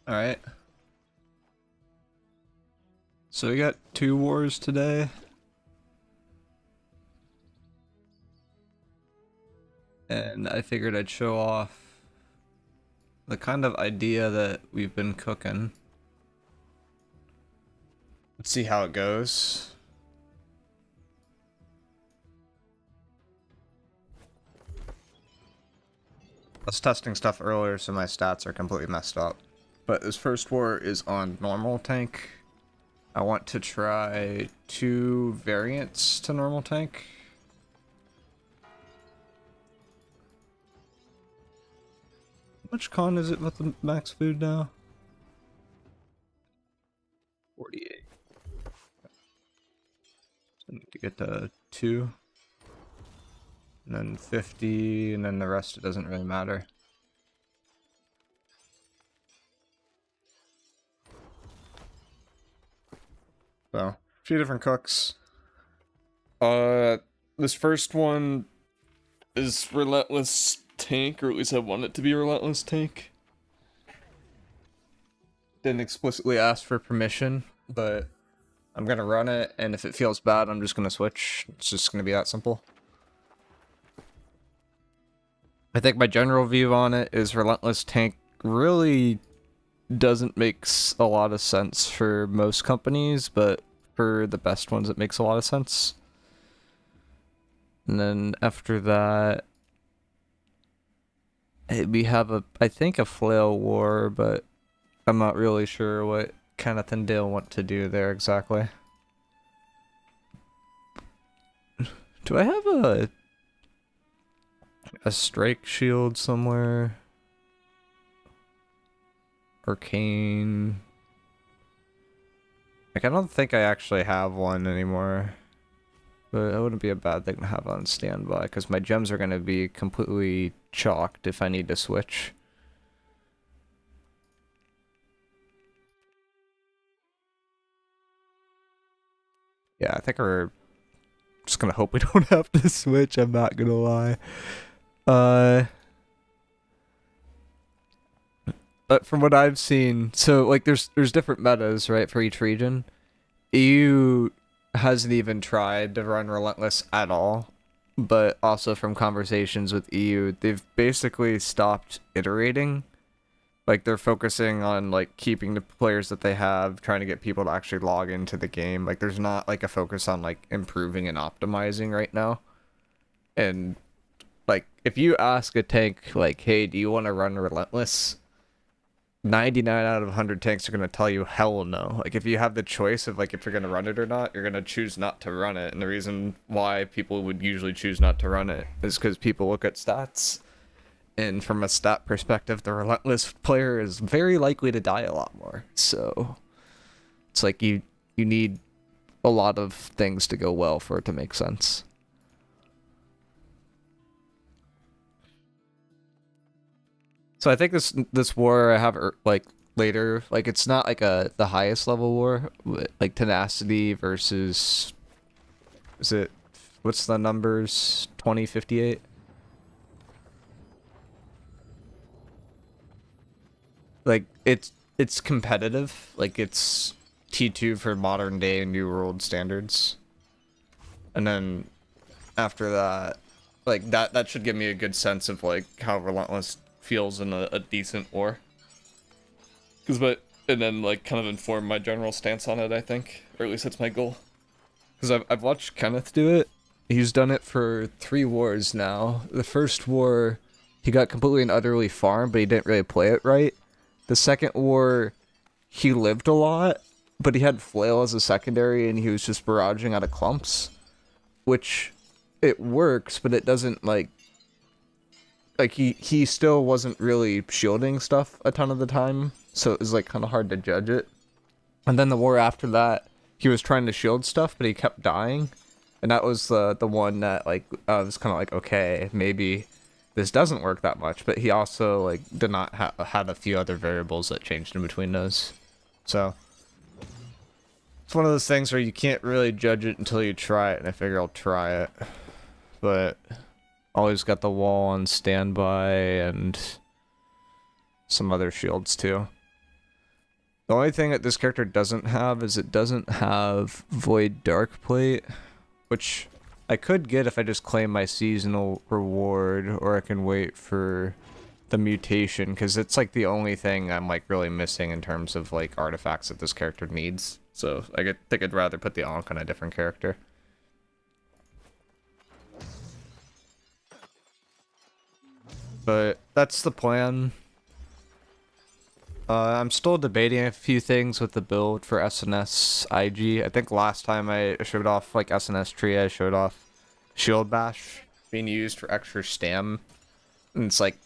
Alright. So we got 2 wars today. And I figured I'd show off the kind of idea that we've been cooking. Let's see how it goes. I was testing stuff earlier, so my stats are completely messed up. But this first war is on normal tank. I want to try 2 variants to normal tank. How much con is it with the max food now? 48. So I need to get to 2. And then 50, and then the rest, it doesn't really matter. So, a few different cooks. This first one is Relentless Tank, or at least I want it to be Relentless Tank. Didn't explicitly ask for permission, but I'm gonna run it, and if it feels bad, I'm just gonna switch. It's just gonna be that simple. I think my general view on it is Relentless Tank really doesn't make a lot of sense for most companies, but for the best ones it makes a lot of sense. And then after that, we have I think a flail war, but I'm not really sure what Kenneth and Dale want to do there exactly. Do I have a strike shield somewhere? Arcane. Like, I don't think I actually have one anymore. But it wouldn't be a bad thing to have on standby, because my gems are going to be completely chalked if I need to switch. Yeah, I think we're just going to hope we don't have to switch, I'm not going to lie. But from what I've seen, so like there's different metas, right, for each region. EU hasn't even tried to run Relentless at all, but also from conversations with EU, they've basically stopped iterating. Like, they're focusing on like keeping the players that they have, trying to get people to actually log into the game. Like, there's not like a focus on like improving and optimizing right now. And like, if you ask a tank like, hey, do you want to run Relentless? 99 out of 100 tanks are going to tell you hell no. Like, if you have the choice of like if you're going to run it or not, you're going to choose not to run it. And the reason why people would usually choose not to run it is because people look at stats, and from a stat perspective, the Relentless player is very likely to die a lot more. So it's like you need a lot of things to go well for it to make sense. So I think this war I have like later, like it's not like the highest level war, like tenacity versus, is it, what's the numbers, 2058? Like it's competitive, like it's T2 for modern day and new world standards. And then after that, like that should give me a good sense of like how Relentless feels in a decent war. And then like kind of inform my general stance on it, I think, or at least that's my goal. Because I've watched Kenneth do it. He's done it for 3 wars now. The first war, he got completely and utterly farmed, but he didn't really play it right. The second war, he lived a lot, but he had flail as a secondary, and he was just barraging out of clumps, which it works, but it doesn't like he still wasn't really shielding stuff a ton of the time, so it was like kind of hard to judge it. And then the war after that, he was trying to shield stuff, but he kept dying, and that was the one that like I was kind of like, okay, maybe this doesn't work that much. But he also like did not had a few other variables that changed in between those, so it's one of those things where you can't really judge it until you try it, and I figure I'll try it. But always got the wall on standby and some other shields too. The only thing that this character doesn't have is it doesn't have Void Dark Plate, which I could get if I just claim my seasonal reward, or I can wait for the mutation, because it's like the only thing I'm like really missing in terms of like artifacts that this character needs. So I think I'd rather put the Ankh on a different character. But that's the plan. I'm still debating a few things with the build for SNS IG. I think last time I showed off like SNS tree, I showed off Shield Bash being used for extra stam. And it's like,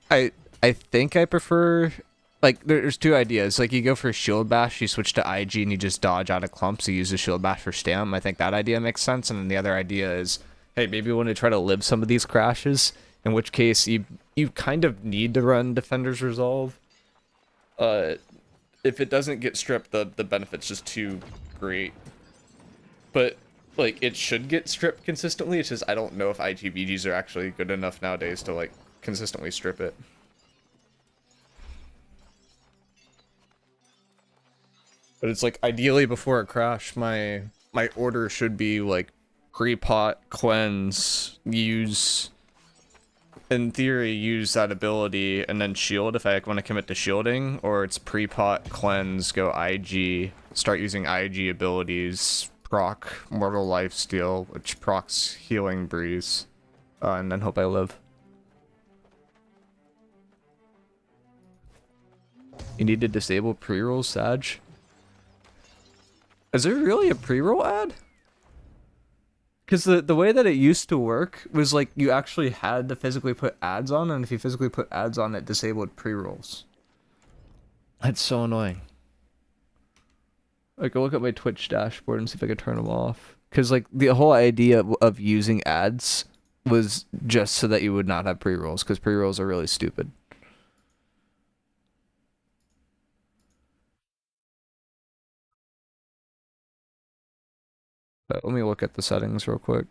I think I prefer, like, there's two ideas. Like, you go for Shield Bash, you switch to IG and you just dodge out of clumps, you use the Shield Bash for stam. I think that idea makes sense. And then the other idea is, hey, maybe you want to try to live some of these crashes, in which case you kind of need to run Defender's Resolve. If it doesn't get stripped, the benefit's just too great. But, like, it should get stripped consistently. It's just I don't know if IGVGs are actually good enough nowadays to, like, consistently strip it. But it's like, ideally before a crash, my order should be, like, pre-pot, cleanse, use... in theory, use that ability and then shield if I want to commit to shielding, or it's pre-pot, cleanse, go IG, start using IG abilities, proc Mortal Lifesteal, which procs Healing Breeze, and then hope I live. You need to disable pre-roll, Sag? Is there really a pre-roll ad? Because the way that it used to work was like you actually had to physically put ads on, and if you physically put ads on, it disabled pre-rolls. That's so annoying. Like, I'll look at my Twitch dashboard and see if I can turn them off. Because like the whole idea of using ads was just so that you would not have pre-rolls, because pre-rolls are really stupid. But let me look at the settings real quick.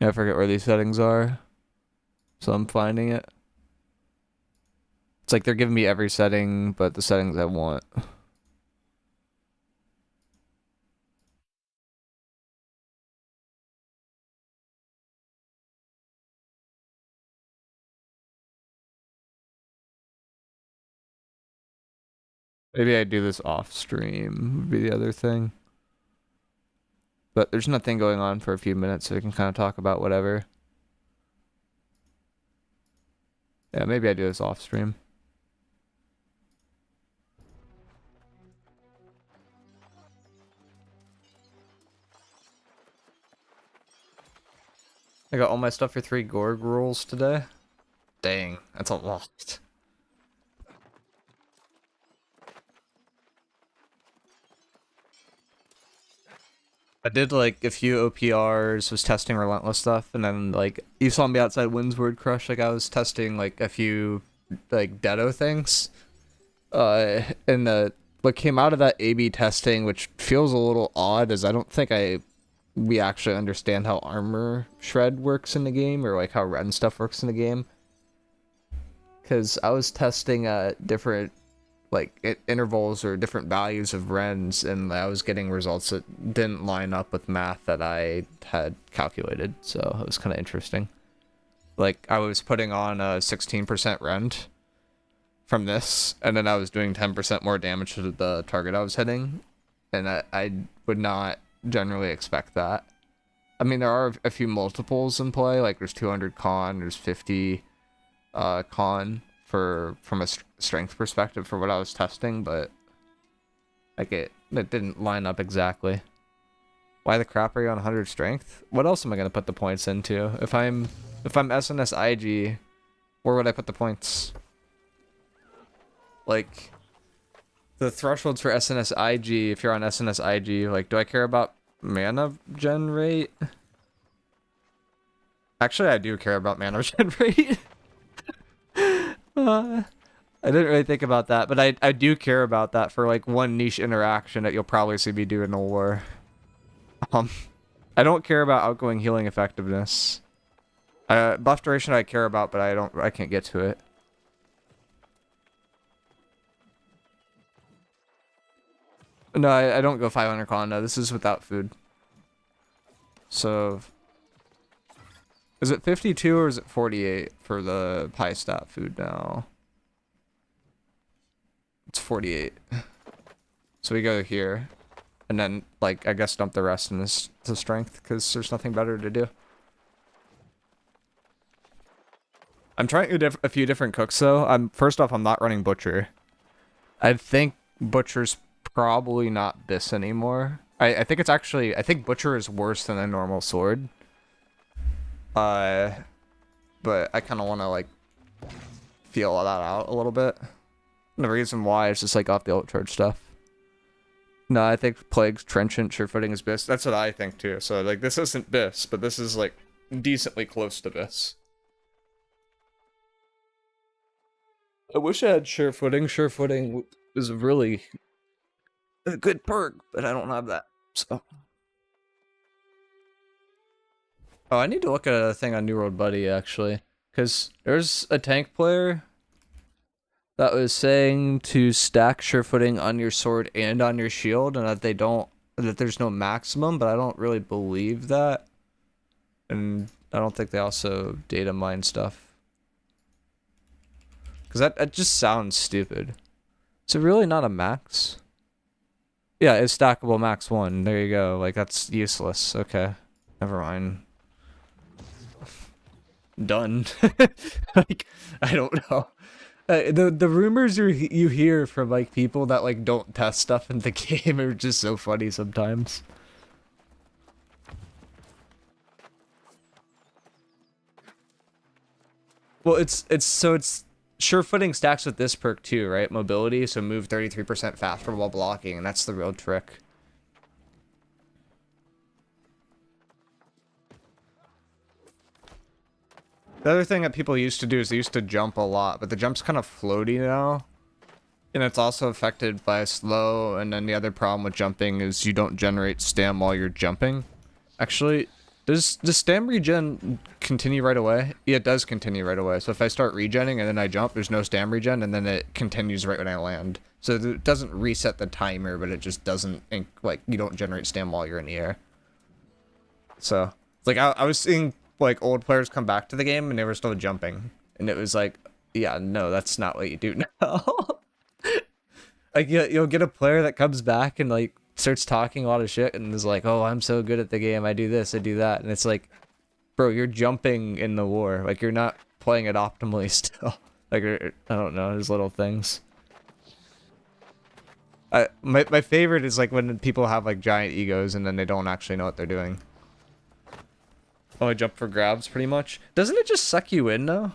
Yeah, I forget where these settings are, so I'm finding it. It's like they're giving me every setting, but the settings I want. Maybe I do this off stream would be the other thing. But there's nothing going on for a few minutes, so we can kind of talk about whatever. Yeah, maybe I do this off stream. I got all my stuff for 3 Gorg rolls today. Dang, that's a lot. I did like a few OPRs, was testing Relentless stuff, and then like you saw me outside Windsward Crush, like I was testing like a few like Dedo things. And what came out of that A/B testing, which feels a little odd, is I don't think we actually understand how armor shred works in the game, or like how Ren stuff works in the game. Because I was testing different like intervals or different values of Rens, and I was getting results that didn't line up with math that I had calculated, so it was kind of interesting. Like, I was putting on a 16% rend from this, and then I was doing 10% more damage to the target I was hitting, and I would not generally expect that. I mean, there are a few multiples in play, like there's 200 con, there's 50 con from a strength perspective for what I was testing, but like it didn't line up exactly. Why the crap are you on 100 strength? What else am I going to put the points into? If I'm If I'm SNS IG, where would I put the points? Like, the thresholds for SNS IG, if you're on SNS IG, like, do I care about mana gen rate? Actually, I do care about mana gen rate. I didn't really think about that, but I do care about that for, like, one niche interaction that you'll probably see me do in a war. I don't care about outgoing healing effectiveness. Buff duration I care about, but I can't get to it. No, I don't go 500 con. No, this is without food. So, is it 52 or is it 48 for the pie stat food now? It's 48. So we go here, and then, like, I guess dump the rest in this to strength, because there's nothing better to do. I'm trying a few different cooks, though. First off, I'm not running Butcher. I think Butcher's probably not this anymore. I think it's actually... I think Butcher is worse than a normal sword. But I kind of want to, like, feel that out a little bit. And the reason why is just, like, off the ult charge stuff. No, I think Plague's Trenchant, Surefooting is Biss. That's what I think, too. So, like, this isn't Biss, but this is, like, decently close to Biss. I wish I had Surefooting. Surefooting is really a good perk, but I don't have that, so... Oh, I need to look at a thing on New World Buddy, actually. Because there's a tank player that was saying to stack Surefooting on your sword and on your shield, and that there's no maximum, but I don't really believe that. And I don't think they also data mine stuff. Because that just sounds stupid. Is it really not a max? Yeah, it's stackable max 1. There you go. Like, that's useless. Okay. Never mind. Done. Like, I don't know. The rumors you hear from, like, people that, like, don't test stuff in the game are just so funny sometimes. Well, it's Surefooting stacks with this perk too, right? Mobility, so move 33% faster while blocking, and that's the real trick. The other thing that people used to do is they used to jump a lot, but the jump's kind of floaty now. And it's also affected by slow, and then the other problem with jumping is you don't generate stam while you're jumping. Actually, does stam regen continue right away? Yeah, it does continue right away. So if I start regenning and then I jump, there's no stam regen, and then it continues right when I land. So it doesn't reset the timer, but it just doesn't, like, you don't generate stam while you're in the air. So, like, I was seeing, like, old players come back to the game, and they were still jumping. And it was like, yeah, no, that's not what you do now. Like, you'll get a player that comes back and, like, starts talking a lot of shit and is like, oh, I'm so good at the game, I do this, I do that. And it's like, bro, you're jumping in the war. Like, you're not playing it optimally still. Like, I don't know, there's little things. My favorite is, like, when people have, like, giant egos and then they don't actually know what they're doing. Oh, I jump for grabs, pretty much. Doesn't it just suck you in, though?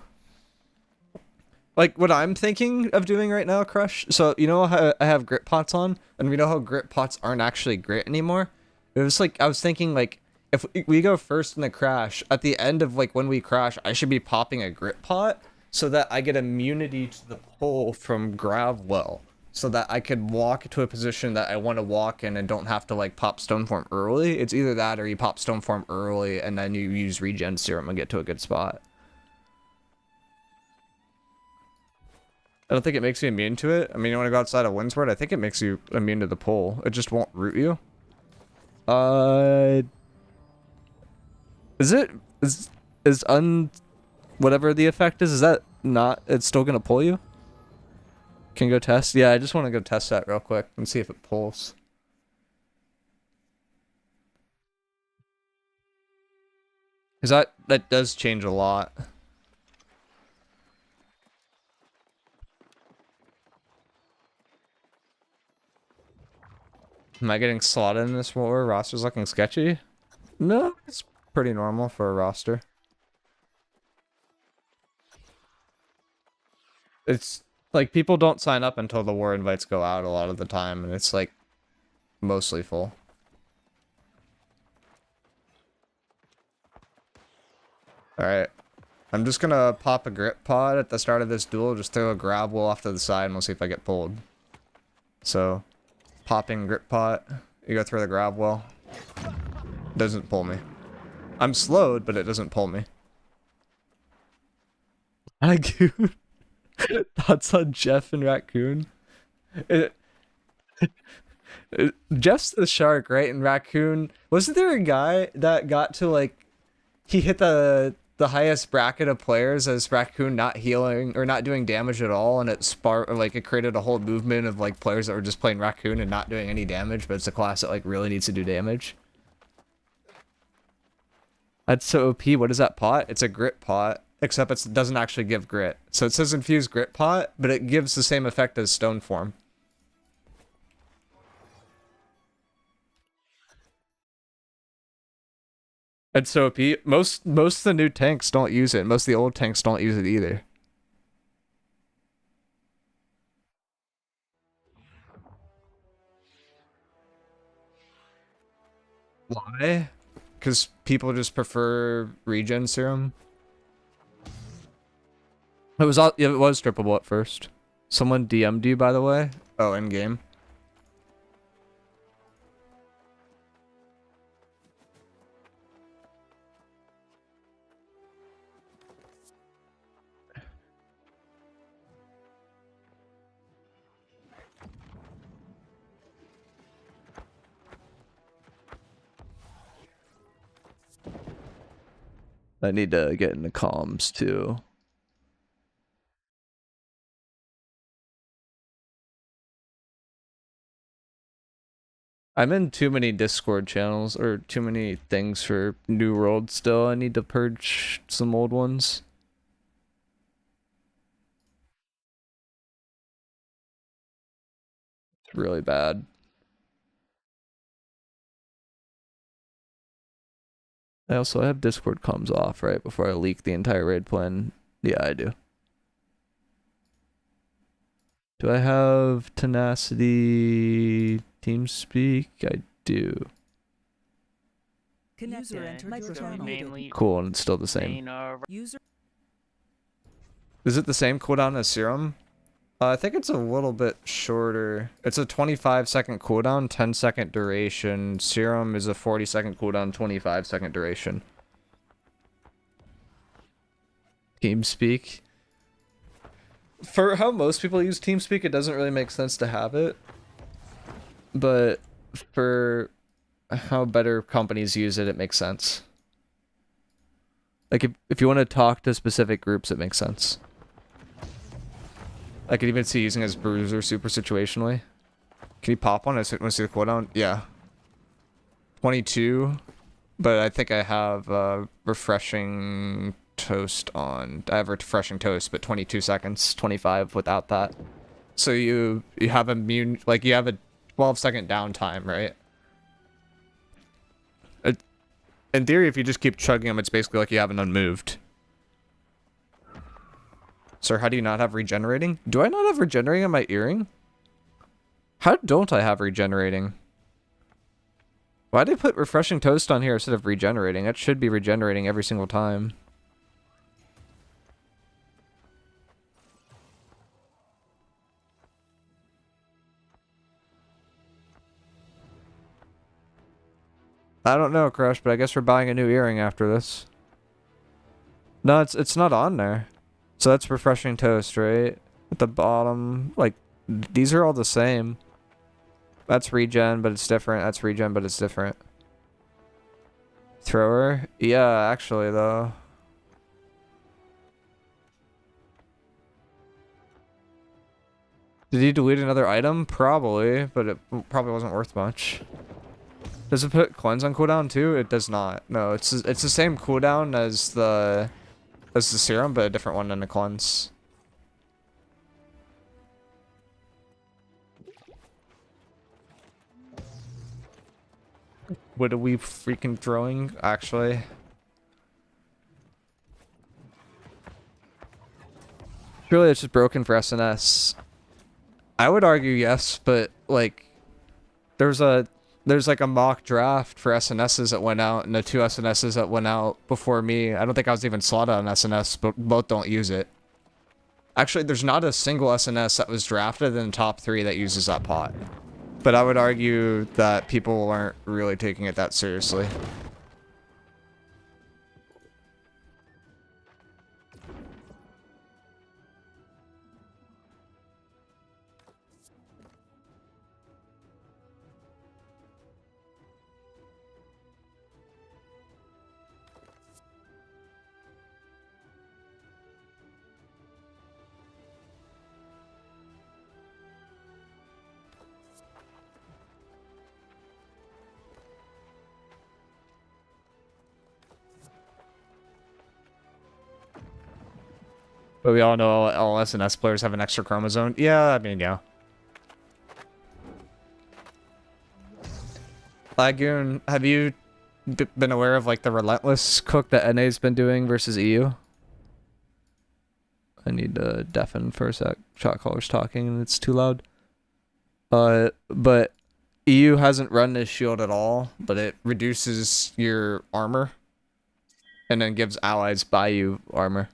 Like, what I'm thinking of doing right now, Crush, so, you know how I have grit pots on, and we know how grit pots aren't actually grit anymore? It was like, I was thinking, like, if we go first in the crash, at the end of, like, when we crash, I should be popping a grit pot, so that I get immunity to the pull from grab well, so that I could walk to a position that I want to walk in and don't have to, like, pop Stoneform early. It's either that or you pop Stoneform early, and then you use regen serum and get to a good spot. I don't think it makes you immune to it. I mean, you want to go outside of Windsward? I think it makes you immune to the pull. It just won't root you. Whatever the effect is that not, it's still gonna pull you? Can you go test? Yeah, I just want to go test that real quick and see if it pulls. Because that does change a lot. Am I getting slotted in this war? Roster's looking sketchy? No, it's pretty normal for a roster. It's like people don't sign up until the war invites go out a lot of the time, and it's like mostly full. Alright. I'm just gonna pop a grip pod at the start of this duel, just throw a grab wheel off to the side, and we'll see if I get pulled. So, popping grip pot, you go through the grab wheel. Doesn't pull me. I'm slowed, but it doesn't pull me. Raccoon. Thoughts on Jeff and Raccoon? It, Jeff's the shark, right? And Raccoon, wasn't there a guy that got to like, he hit the highest bracket of players as Raccoon not healing or not doing damage at all, and it created a whole movement of like players that were just playing Raccoon and not doing any damage, but it's a class that like really needs to do damage. That's so OP. What is that pot? It's a grit pot, except it doesn't actually give grit. So it says infused grit pot, but it gives the same effect as stone form. It's so OP. Most of the new tanks don't use it. Most of the old tanks don't use it either. Why? Because people just prefer regen serum. It was triple at first. Someone DM'd you, by the way. Oh, in game. I need to get into comms too. I'm in too many Discord channels or too many things for New World still. I need to purge some old ones. It's really bad. I also have Discord comms off right before I leak the entire raid plan. Yeah, I do. Do I have Tenacity TeamSpeak? I do. Cool, and it's still the same. Is it the same cooldown as Serum? I think it's a little bit shorter. It's a 25-second cooldown, 10-second duration. Serum is a 40-second cooldown, 25-second duration. TeamSpeak. For how most people use TeamSpeak, it doesn't really make sense to have it. But for how better companies use it, it makes sense. Like, if you want to talk to specific groups, it makes sense. I could even see using as bruiser super situationally. Can you pop one? I want to see the cooldown. Yeah. 22. But I think I have refreshing toast on. I have refreshing toast, but 22 seconds, 25 without that. So you have immune, like you have a 12-second downtime, right? In theory, if you just keep chugging them, it's basically like you haven't unmoved. Sir, how do you not have regenerating? Do I not have regenerating on my earring? How don't I have regenerating? Why'd they put refreshing toast on here instead of regenerating? That should be regenerating every single time. I don't know, Crush, but I guess we're buying a new earring after this. No, it's not on there. So that's refreshing toast, right? At the bottom, like, these are all the same. That's regen, but it's different. That's regen, but it's different. Thrower? Yeah, actually, though. Did he delete another item? Probably, but it probably wasn't worth much. Does it put cleanse on cooldown too? It does not. No, it's the same cooldown as the serum, but a different one than the cleanse. What are we freaking throwing, actually? Really, it's just broken for SNS. I would argue yes, but like there's a there's like a mock draft for SNSs that went out and the two SNSs that went out before me. I don't think I was even slotted on SNS, but both don't use it. Actually, there's not a single SNS that was drafted in the top 3 that uses that pot. But I would argue that people aren't really taking it that seriously. But we all know all SNS players have an extra chromosome. Yeah, I mean, yeah. Lagoon, have you been aware of like the relentless cook that NA's been doing versus EU? I need to deafen for a sec. Shot caller's talking and it's too loud. But EU hasn't run this shield at all, but it reduces your armor and then gives allies by you armor.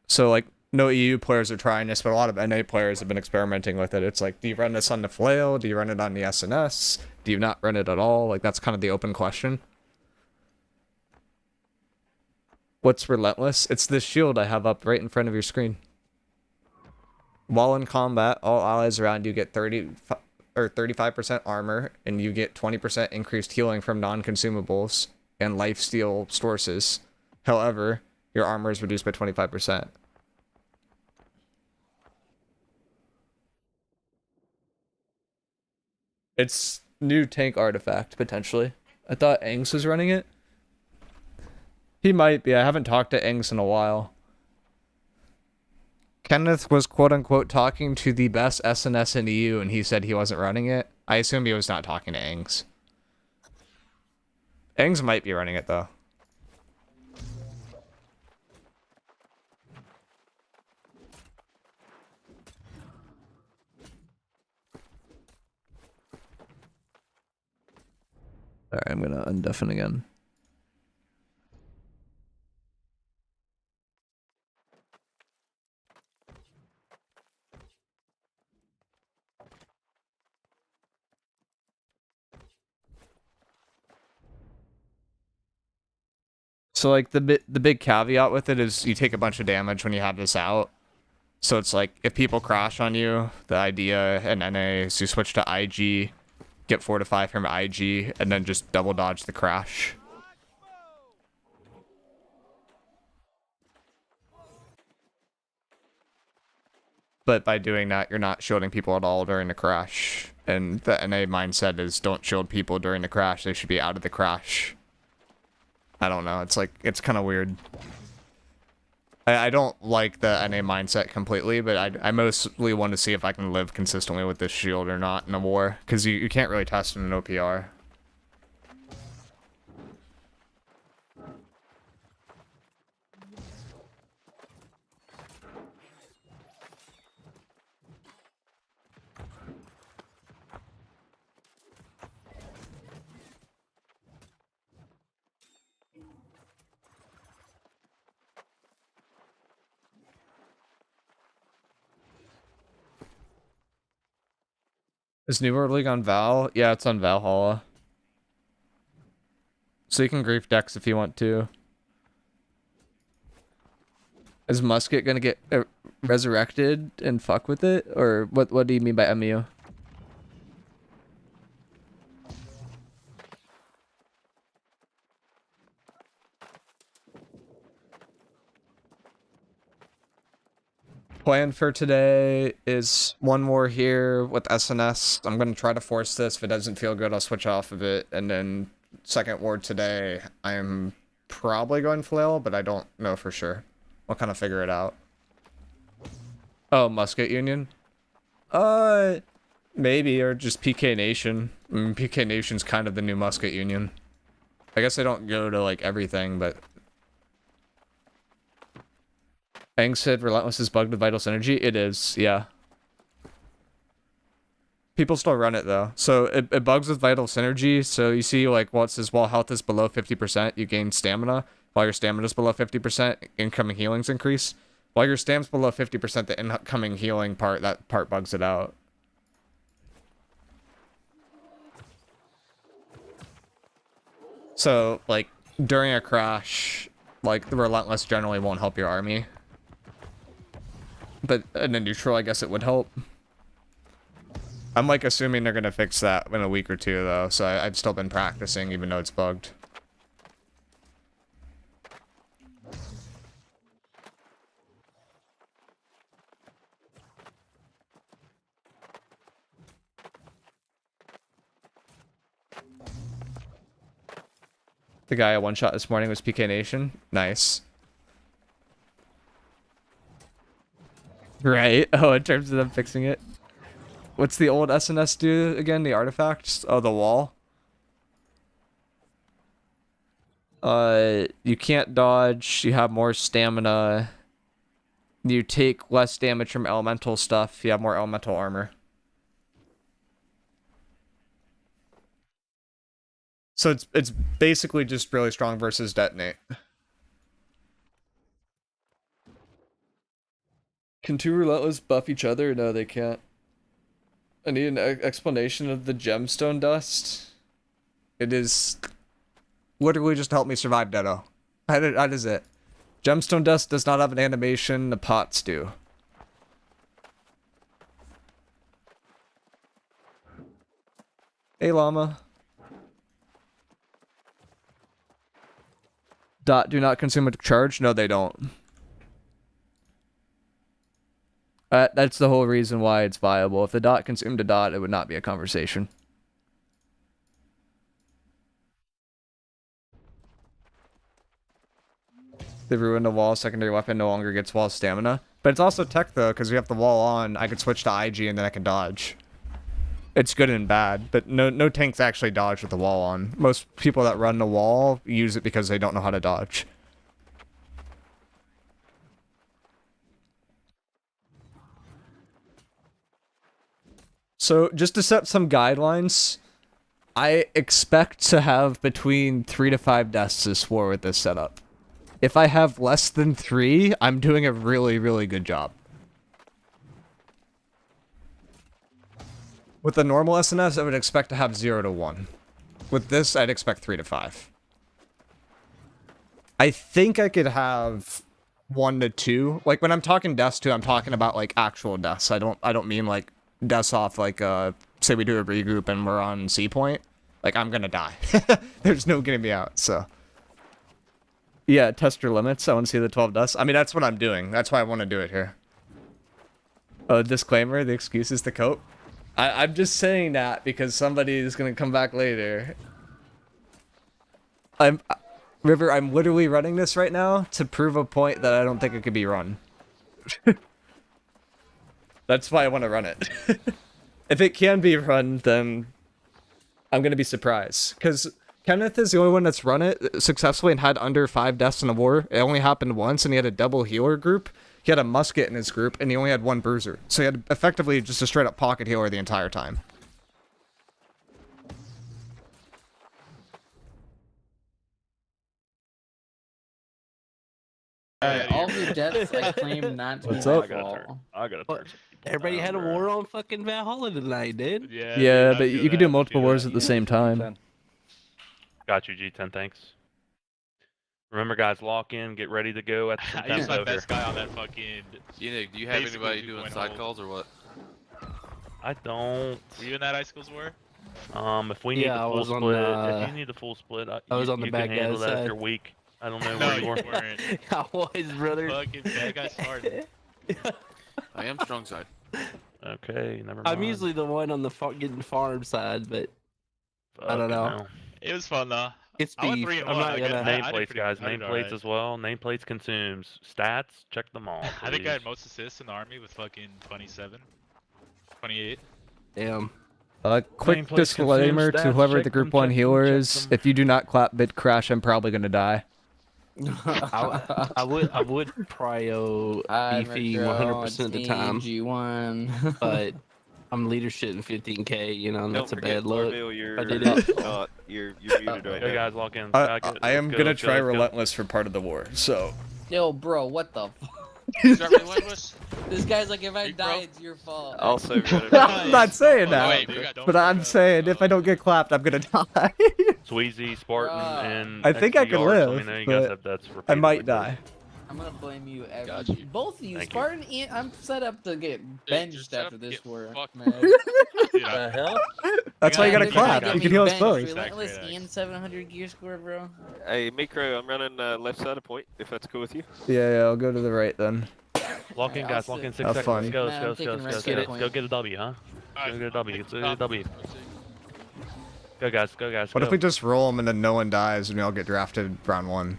So like no EU players are trying this, but a lot of NA players have been experimenting with it. It's like, do you run this on the flail? Do you run it on the SNS? Do you not run it at all? Like that's kind of the open question. What's relentless? It's this shield I have up right in front of your screen. While in combat, all allies around you get 30 or 35% armor, and you get 20% increased healing from non-consumables and lifesteal sources. However, your armor is reduced by 25%. It's new tank artifact, potentially. I thought Angs was running it. He might be. I haven't talked to Angs in a while. Kenneth was quote-unquote talking to the best SNS in EU, and he said he wasn't running it. I assume he was not talking to Angs. Angs might be running it, though. Alright, I'm gonna undeafen again. So like the big caveat with it is you take a bunch of damage when you have this out. So it's like if people crash on you, the idea in NA is you switch to IG, get fortify from IG, and then just double dodge the crash. But by doing that, you're not shielding people at all during the crash. And the NA mindset is don't shield people during the crash. They should be out of the crash. I don't know. It's like, it's kind of weird. I don't like the NA mindset completely, but I mostly want to see if I can live consistently with this shield or not in a war. Because you can't really test in an OPR. Is New World League on Val? Yeah, it's on Valhalla. So you can grief decks if you want to. Is Musket gonna get resurrected and fuck with it? Or what do you mean by MU? Plan for today is one more here with SNS. I'm going to try to force this. If it doesn't feel good, I'll switch off of it. And then second ward today, I'm probably going flail, but I don't know for sure. I'll kind of figure it out. Oh, Musket Union? Maybe, or just PK Nation. I mean, PK Nation's kind of the new Musket Union. I guess I don't go to, like, everything, but... Aang said Relentless is bugged with Vital Synergy. It is, yeah. People still run it though. So it bugs with Vital Synergy. So you see like what says while health is below 50%, you gain stamina. While your stamina is below 50%, incoming healings increase. While your stam's below 50%, the incoming healing part, that part bugs it out. So like during a crash, like the Relentless generally won't help your army. But in a neutral, I guess it would help. I'm like assuming they're gonna fix that in a week or two though, so I've still been practicing even though it's bugged. The guy I one-shot this morning was PK Nation. Nice. Right. Oh, in terms of them fixing it. What's the old SNS do again? The artifacts? Oh, the wall. You can't dodge. You have more stamina. You take less damage from elemental stuff. You have more elemental armor. So it's basically just really strong versus detonate. Can two Relentless buff each other? No, they can't. I need an explanation of the gemstone dust. It is literally just help me survive Deado. How does it? Gemstone dust does not have an animation, the pots do. Hey llama. Dot do not consume a charge? No, they don't. That's the whole reason why it's viable. If the dot consumed a dot, it would not be a conversation. They ruined the wall. Secondary weapon no longer gets wall stamina. But it's also tech though, because we have the wall on. I could switch to IG and then I can dodge. It's good and bad, but no tanks actually dodge with the wall on. Most people that run the wall use it because they don't know how to dodge. So just to set some guidelines, I expect to have between 3 to 5 deaths this war with this setup. If I have less than 3, I'm doing a really, really good job. With the normal SNS, I would expect to have 0 to 1. With this, I'd expect 3 to 5. I think I could have 1 to 2. Like when I'm talking deaths too, I'm talking about like actual deaths. I don't mean like deaths off like say we do a regroup and we're on C point. Like I'm gonna die. There's no getting me out, so. Yeah, test your limits. I want to see the 12 deaths. I mean, that's what I'm doing. That's why I want to do it here. Oh, disclaimer, the excuse is to cope. I'm just saying that because somebody is going to come back later. River, I'm literally running this right now to prove a point that I don't think it could be run. That's why I want to run it. If it can be run, then I'm going to be surprised. Because Kenneth is the only one that's run it successfully and had under 5 deaths in a war. It only happened once, and he had a double healer group. He had a musket in his group, and he only had 1 bruiser. So he had effectively just a straight-up pocket healer the entire time. All the deaths I claim not to be What's my up? fault. I got a turn. Everybody had a war on fucking Valhalla tonight, dude. Yeah, but you could do multiple wars at the same time. Got you, G10, thanks. Remember, guys, lock in, get ready to go at the I used my best guy on that fucking. Do you have anybody doing side calls or what? I don't. Were you in that Icicles war? If we need Yeah, the I full was on split, the- if you need the full split, I was you, on the you bad can handle guy's that if side. you're weak. I don't know No, where you you were. weren't. I was, brother. Fucking bad guy started. I am strong side. Okay, never mind. I'm usually the one on the getting farm side, but I don't know. Fucking It was fun though. it's I went beef. 3-1. I'm not I gonna. got- I did Nameplates, pretty- guys. I did Nameplates alright. as well. Nameplates consumes. Stats, check them all. I think I had please. most assists in the army with fucking 27, 28. Damn. Quick Nameplate disclaimer consumes to stats, whoever check the group them, 1 check them, healer check is, them. if you do not clap bid crash, I'm probably gonna die. I would prio beefy 100% of the time, G1. but I'm leadership in 15K. You know, and that's a Don't forget, bad look. Larville, you're I did it. not. You're muted right Go now. guys, lock in. I Let's am go, gonna let's go, try let's go. relentless for part of the war. So Yo, bro, what the? Is that relentless? This guy's like, if I Big die, bro. it's your fault. Also, I'm not saying Oh, that, wait, we got- don't but I'm forget saying about, if I don't get clapped, I'm gonna die. Sweezy, Spartan, Bruh. and I think I XP can yards. live, Let me know you guys but have that's I repeatedly, might please. die. I'm gonna blame you. Got you. Both of you, Thank you. Spartan and I'm set up to get you're benched set up after to this get war, fucked. man. Dude, I- The hell? That's why you gotta Yeah, clap. yeah, You can heal us Benched, both. Relentless Exactly. and 700 gear score, bro. Hey, Micro, I'm running left side of point, if that's cool with you. Yeah, I'll go to the right then. Lock in, Alright, guys. I'll Lock in sit. 6 Have seconds. fun. Let's go, Nah, let's I'm go, let's go, taking let's rest go. at Let's point. go get a W, huh? Let's go get a W. Let's go get a W. Go guys, go guys. What go. if we just roll them and then no one dies and we all get drafted round 1?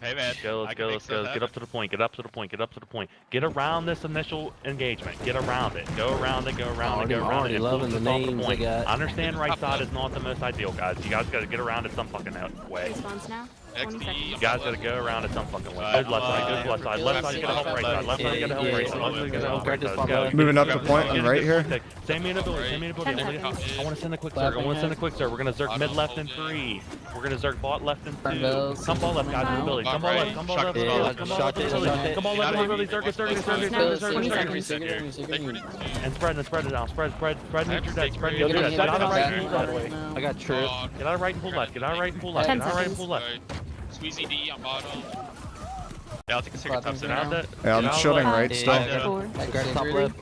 Hey man, Go, I let's can go, make let's stuff go. Get happen. up to the point, get up to the point, get up to the point. Get around this initial engagement. Get around it. Go around it, go around it, go around Already it. loving the Just off names point. they got. I understand right side is not the most ideal, guys. You guys gotta get around it some fucking way. Response now. 20 XP. seconds. You guys gotta go around it some fucking way. Right, Go left side, go left left side. side. Left side, get a help right side. Left side, get a help right side. Left side, get a help right side. Let's go. Moving up to point on Get a right good here. point pick. Same ability, same ability. 10 seconds. I want to send a quick zerg. I want to send a quick zerg. We're gonna zerg mid left in 3. We're gonna zerg bot left in 2. Bells. Come ball left, guys. Bot Ability. Come ball right. left. Come ball Shot left. it. Come ball left. Shot it. Ability. Shot it. Come ball left. Ability. Zerg it. Zerg it. Zerg it. Zerg it. Zerg it. 20 Zerg it. seconds. And spread it out. Spread and your dead. Spread and You're your gonna dead. Get out of right back and pull right left. now. I got trip. Get out of right and pull left. Get out of right and pull left. 10 Get out of right and seconds. pull left. Squeezy D on bottom. Yeah, I'll take a second top Clapping center. Get out now. that. Yeah, I'm get out shielding left. right Yeah. still. Yeah. 4. I got top left.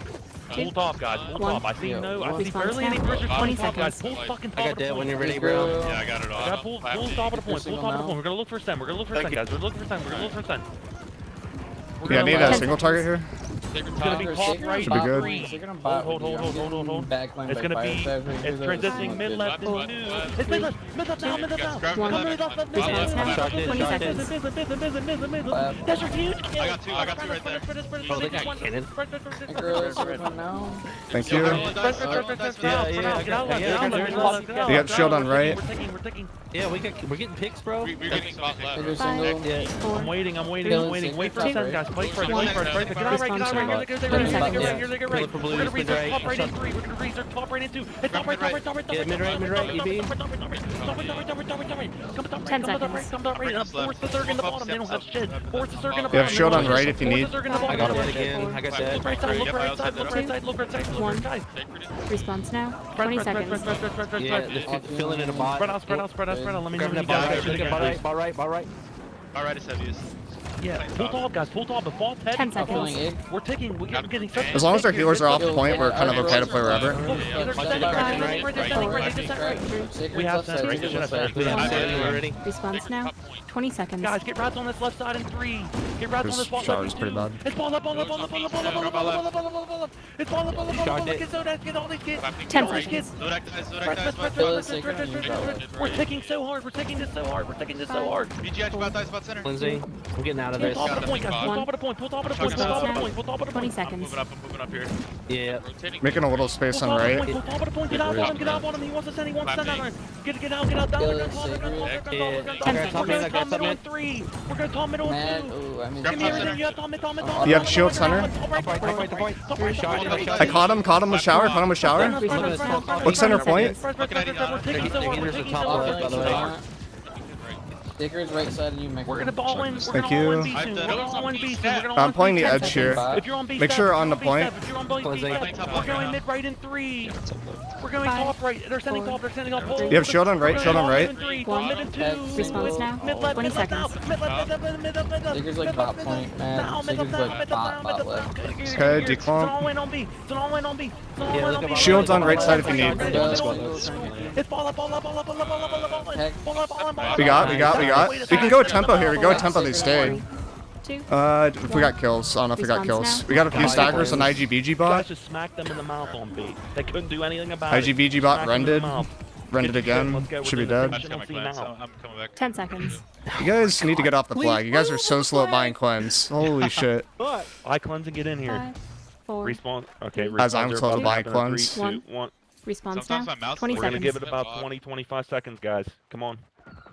Full top, guys. Full One. top. I see Yeah, no. I one. see Response barely any now. pressure. 20 Top, guys. seconds. Pull fucking top I of got the that point. when you're ready, bro. Yeah, I got it all. Yeah, pull top of the point. Pull top of the point. We're gonna look for a stem. We're gonna look for a stem, guys. We're looking for a stem. We're gonna look for a stem. Yeah, I need a 10 single target here. Take your It's gonna top. be top right. Should be good. Hold. It's gonna be. It's transitioning mid left Four. into 2. It's mid left. Mid left now. Mid left now. Grab One. left. Mid left. Mid Response now. Shot it, 20 shot it. seconds. That's your huge kill. I got two right there. Oh, they got cannon. Thank you. You got shield on right. We're taking. Yeah, we're getting picks, bro. We're getting spot left. 5. Yeah. 4. I'm waiting. Wait for a second, guys. Wait for it. One. Get out right. Get out right. Get out right. Get right. Get right. For We're blue, gonna mid research right. top right in 3. We're gonna research top right in 2. It's top right. Yeah, mid right, you mean? 10 seconds. Come top right. Force the Zerg in the bottom. They don't have shit. Force the Zerg in the bottom. You have shield on right if you need. I got it again. I got that. Look right side. Look right side. Look right side. Look right side. Look One. right side. Response now. 20 seconds. Yeah, they're filling in a bot. Spread out. Let me know Grabbing when you that bot guys right, shoot bot again. right, bot right. Alright, it's heaviest. Yeah, full top, guys. Full top. Before 10 seconds. We're taking. We're getting. As long as our healers are off the point, we're kind of okay to play wherever. We have that. Two. Already. Response now. 20 seconds. Guys, get rats on this left side in 3. Get rats on This this ball shot left is in pretty 2. bad. It's ball up. It's ball up. Get Zodak, get all these kids. 10 Get all these kids. seconds. We're taking so hard. We're taking this so hard. BG, spot center. Lindsay, I'm getting out of Pull this. top of the point, guys. Pull One. top of the point. Pull top of the point. Pull top of the point. Pull top of the 20 point. seconds. I'm moving up here. Yeah. Rotating. Making a little space Pull on top of the right. point. Pull top of the point. Get out on him. He wants to send. Out on him. Get out. Down. We're gonna top. We're gonna top middle in 3. We're gonna top middle in 2. Give me everything. You have top mid. You have shield center. I caught him with shower. Look center point. We're taking so hard. We're taking so hard. Sticker's right side of you, We're gonna ball in. Thank We're you. gonna all in B soon. We're gonna all I'm in playing B the step. edge here. If you're on B Make step, sure if on you're the point. If you're on B step, we're going mid right in 3. We're going top right. They're sending top. You have shield on right. One. Mid and 2. Response now. Mid left. 20 Mid left now. seconds. Mid left. Sticker's like bot point, man. Now, mid Sticker's left. like Mid bot left. left. Okay, It's an declone. all in on B. It's an all in on B. Shield's on right side if you need. It's ball up. We got. We can go with tempo here. We go with tempo. They stay. 2. If we got kills, I don't know if we got Response kills. now. We got a few staggers on IGBG Guys bot. just smacked them in the mouth on B. They couldn't do anything about it. IGBG bot Smacked them in the rended. mouth. Rended again. Let's go. We're Should be doing dead. the I'm coming Penalty back. now. I'm coming back. 10 seconds. You guys need to get off the flag. You guys are so slow at buying cleanse. Holy shit. I cleanse and get in here. 5. 4. Respawn. Okay. As I'm respawns are slow to about buy in 3, cleanse. 2, 1. Response Sometimes now. my mouse 20 We're gonna seconds. give it about 20, 25 seconds, guys. Come on.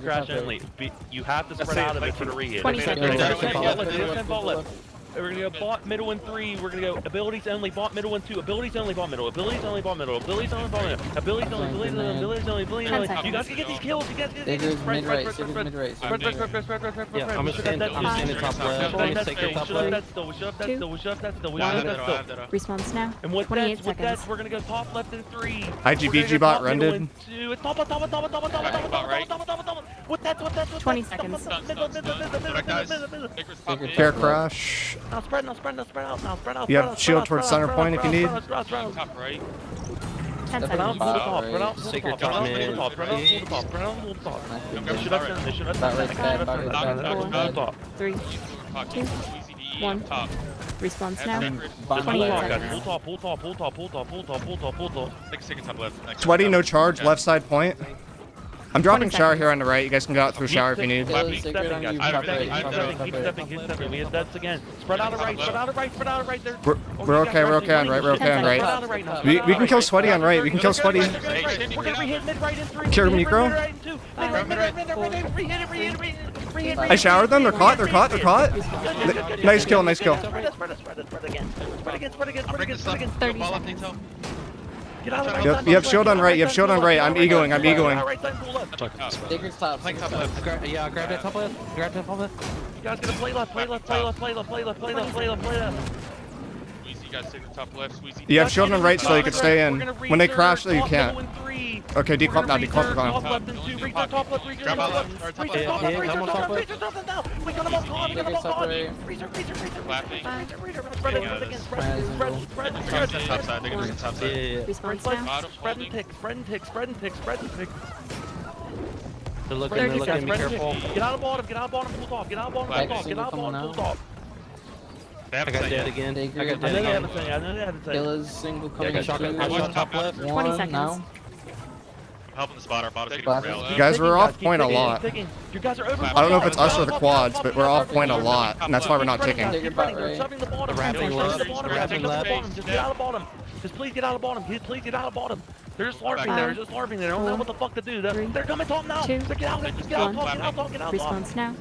be crashing in late. You have to spread out of it for the re-hit. 20 They seconds. just send vault left. They just send vault left. go bot, middle, and 3. We're gonna go abilities only, bot, middle, and 2. Abilities only, bot, middle. Abilities only, bot, middle. Abilities only, bot, middle. Abilities only, abilities only, abilities only, abilities only. You guys can get these kills. You guys can get these. Digger's mid-right. Yeah, I'm standing top left. I'm gonna take the top left. That's still. We should have that still. We should have that still. We I should have have that. I that have still. that. Response now. And with 28 that, seconds. we're gonna go top left and 3. IGBG bot rendered. It's top. With that. 20 seconds. Care crash. Now spread out. You have shield towards center point if you need. Top right. 10 Step seconds. out. Secret top mid. They should have sent. They should have About right sent. side, about right side. Top. 3. Two. 1. Top. Response now. Just 28 pull seconds. top. 6 seconds top left. Next. Sweaty, no charge, left side point. I'm dropping 20 shower seconds. here on the right. You guys can go out through shower if you need. Killer's secret on you, top right. Keep stepping. We hit that again. Spread out of right. There. We're okay on right. We're okay on right. We can kill Sweaty on right. We can kill Sweaty. We're gonna re-hit mid right in 3. Cure miicrow. I showered them. They're caught. Nice kill. Spread again. 30 seconds. Get out of the You have shield on right. I'm egoing. Digger's top. Yeah, grab that top left. You guys gonna play left. Squeezy, you guys take the top left. Squeezy. You have shield on right so you can stay in. When they crash, though, you can't. Okay, declump now. Top left and 2. Top left. Grab out left. Or top left. We got him on top. Digger's top right. Clapping. Spread. Top side. They're gonna be top side. Yeah. Response now. Bottom. Spread and tick. They're looking. 30 Be seconds. careful. Get out of bottom, pull top. They I haven't got said dead yet. again. Digger. I know they haven't said. Killer's single coming. I got top left. 20 One seconds. now. I'm helping the spotter. Bottom's getting Clap. railed. You guys were off point a lot. You guys are over. I don't know if it's us or the quads, but we're off point a lot, and that's why we're not ticking. Digger bot right. Shoving the bottom. Wrapping left. Wrapping left. Just get out of bottom. Just please get out of bottom. Please get out of bottom. They're just larping there. They don't know what the fuck to do. They're coming top now. Two. Get out. Just get out. Get out. Response now.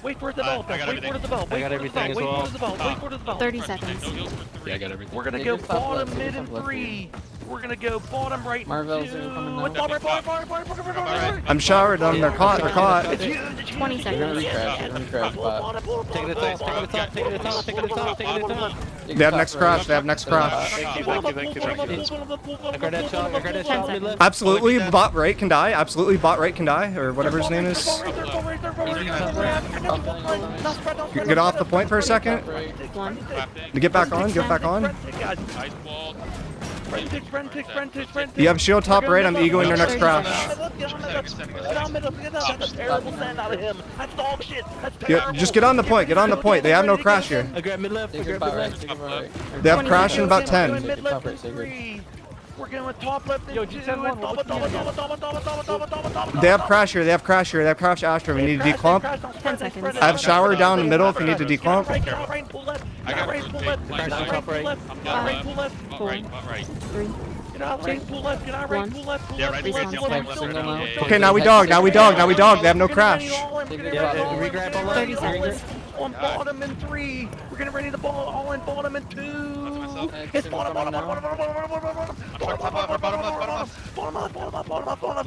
Wait for it to develop. I got Wait for it to develop. I got everything as well. Wait for it to develop. 30 seconds. No heals for 3. Yeah, I got everything. We're gonna go Digger's top bottom, left, mid, top and left. 3. We're gonna go bottom right. Marvel's two. coming now. With bottom, bottom. I'm showered them. They're caught. 20 seconds. Recrash bot. Take it to the top. They have next crash. Thank you. I got that shot. Mid left. Absolutely, bot right can die. Or whatever his name is. Get off the point for a second. 1. Clapping. Get back on. Ice wall. You have shield top right. I'm egoing their next crash. Yeah, just get on the point. They have no crash here. I grab mid left. Digger bot right. Digger bot right. They have crash in about 10. Top right, Digger. We're going top left. Yo, They have crash here. They have crash Astra. We need to declump. 10 seconds. I have shower down the middle if you need to declump. I got right. Top right. Right. 3. Get out right, pull left, get out right, pull left, pull Yeah, left. right. Response Left, now. left, Single now. Okay, now we dog. They have no crash. Yeah, re-grab on left. 30 seconds. On bottom in 3. We're gonna ready the ball all in bottom in 2. It's bottom. Bottom left.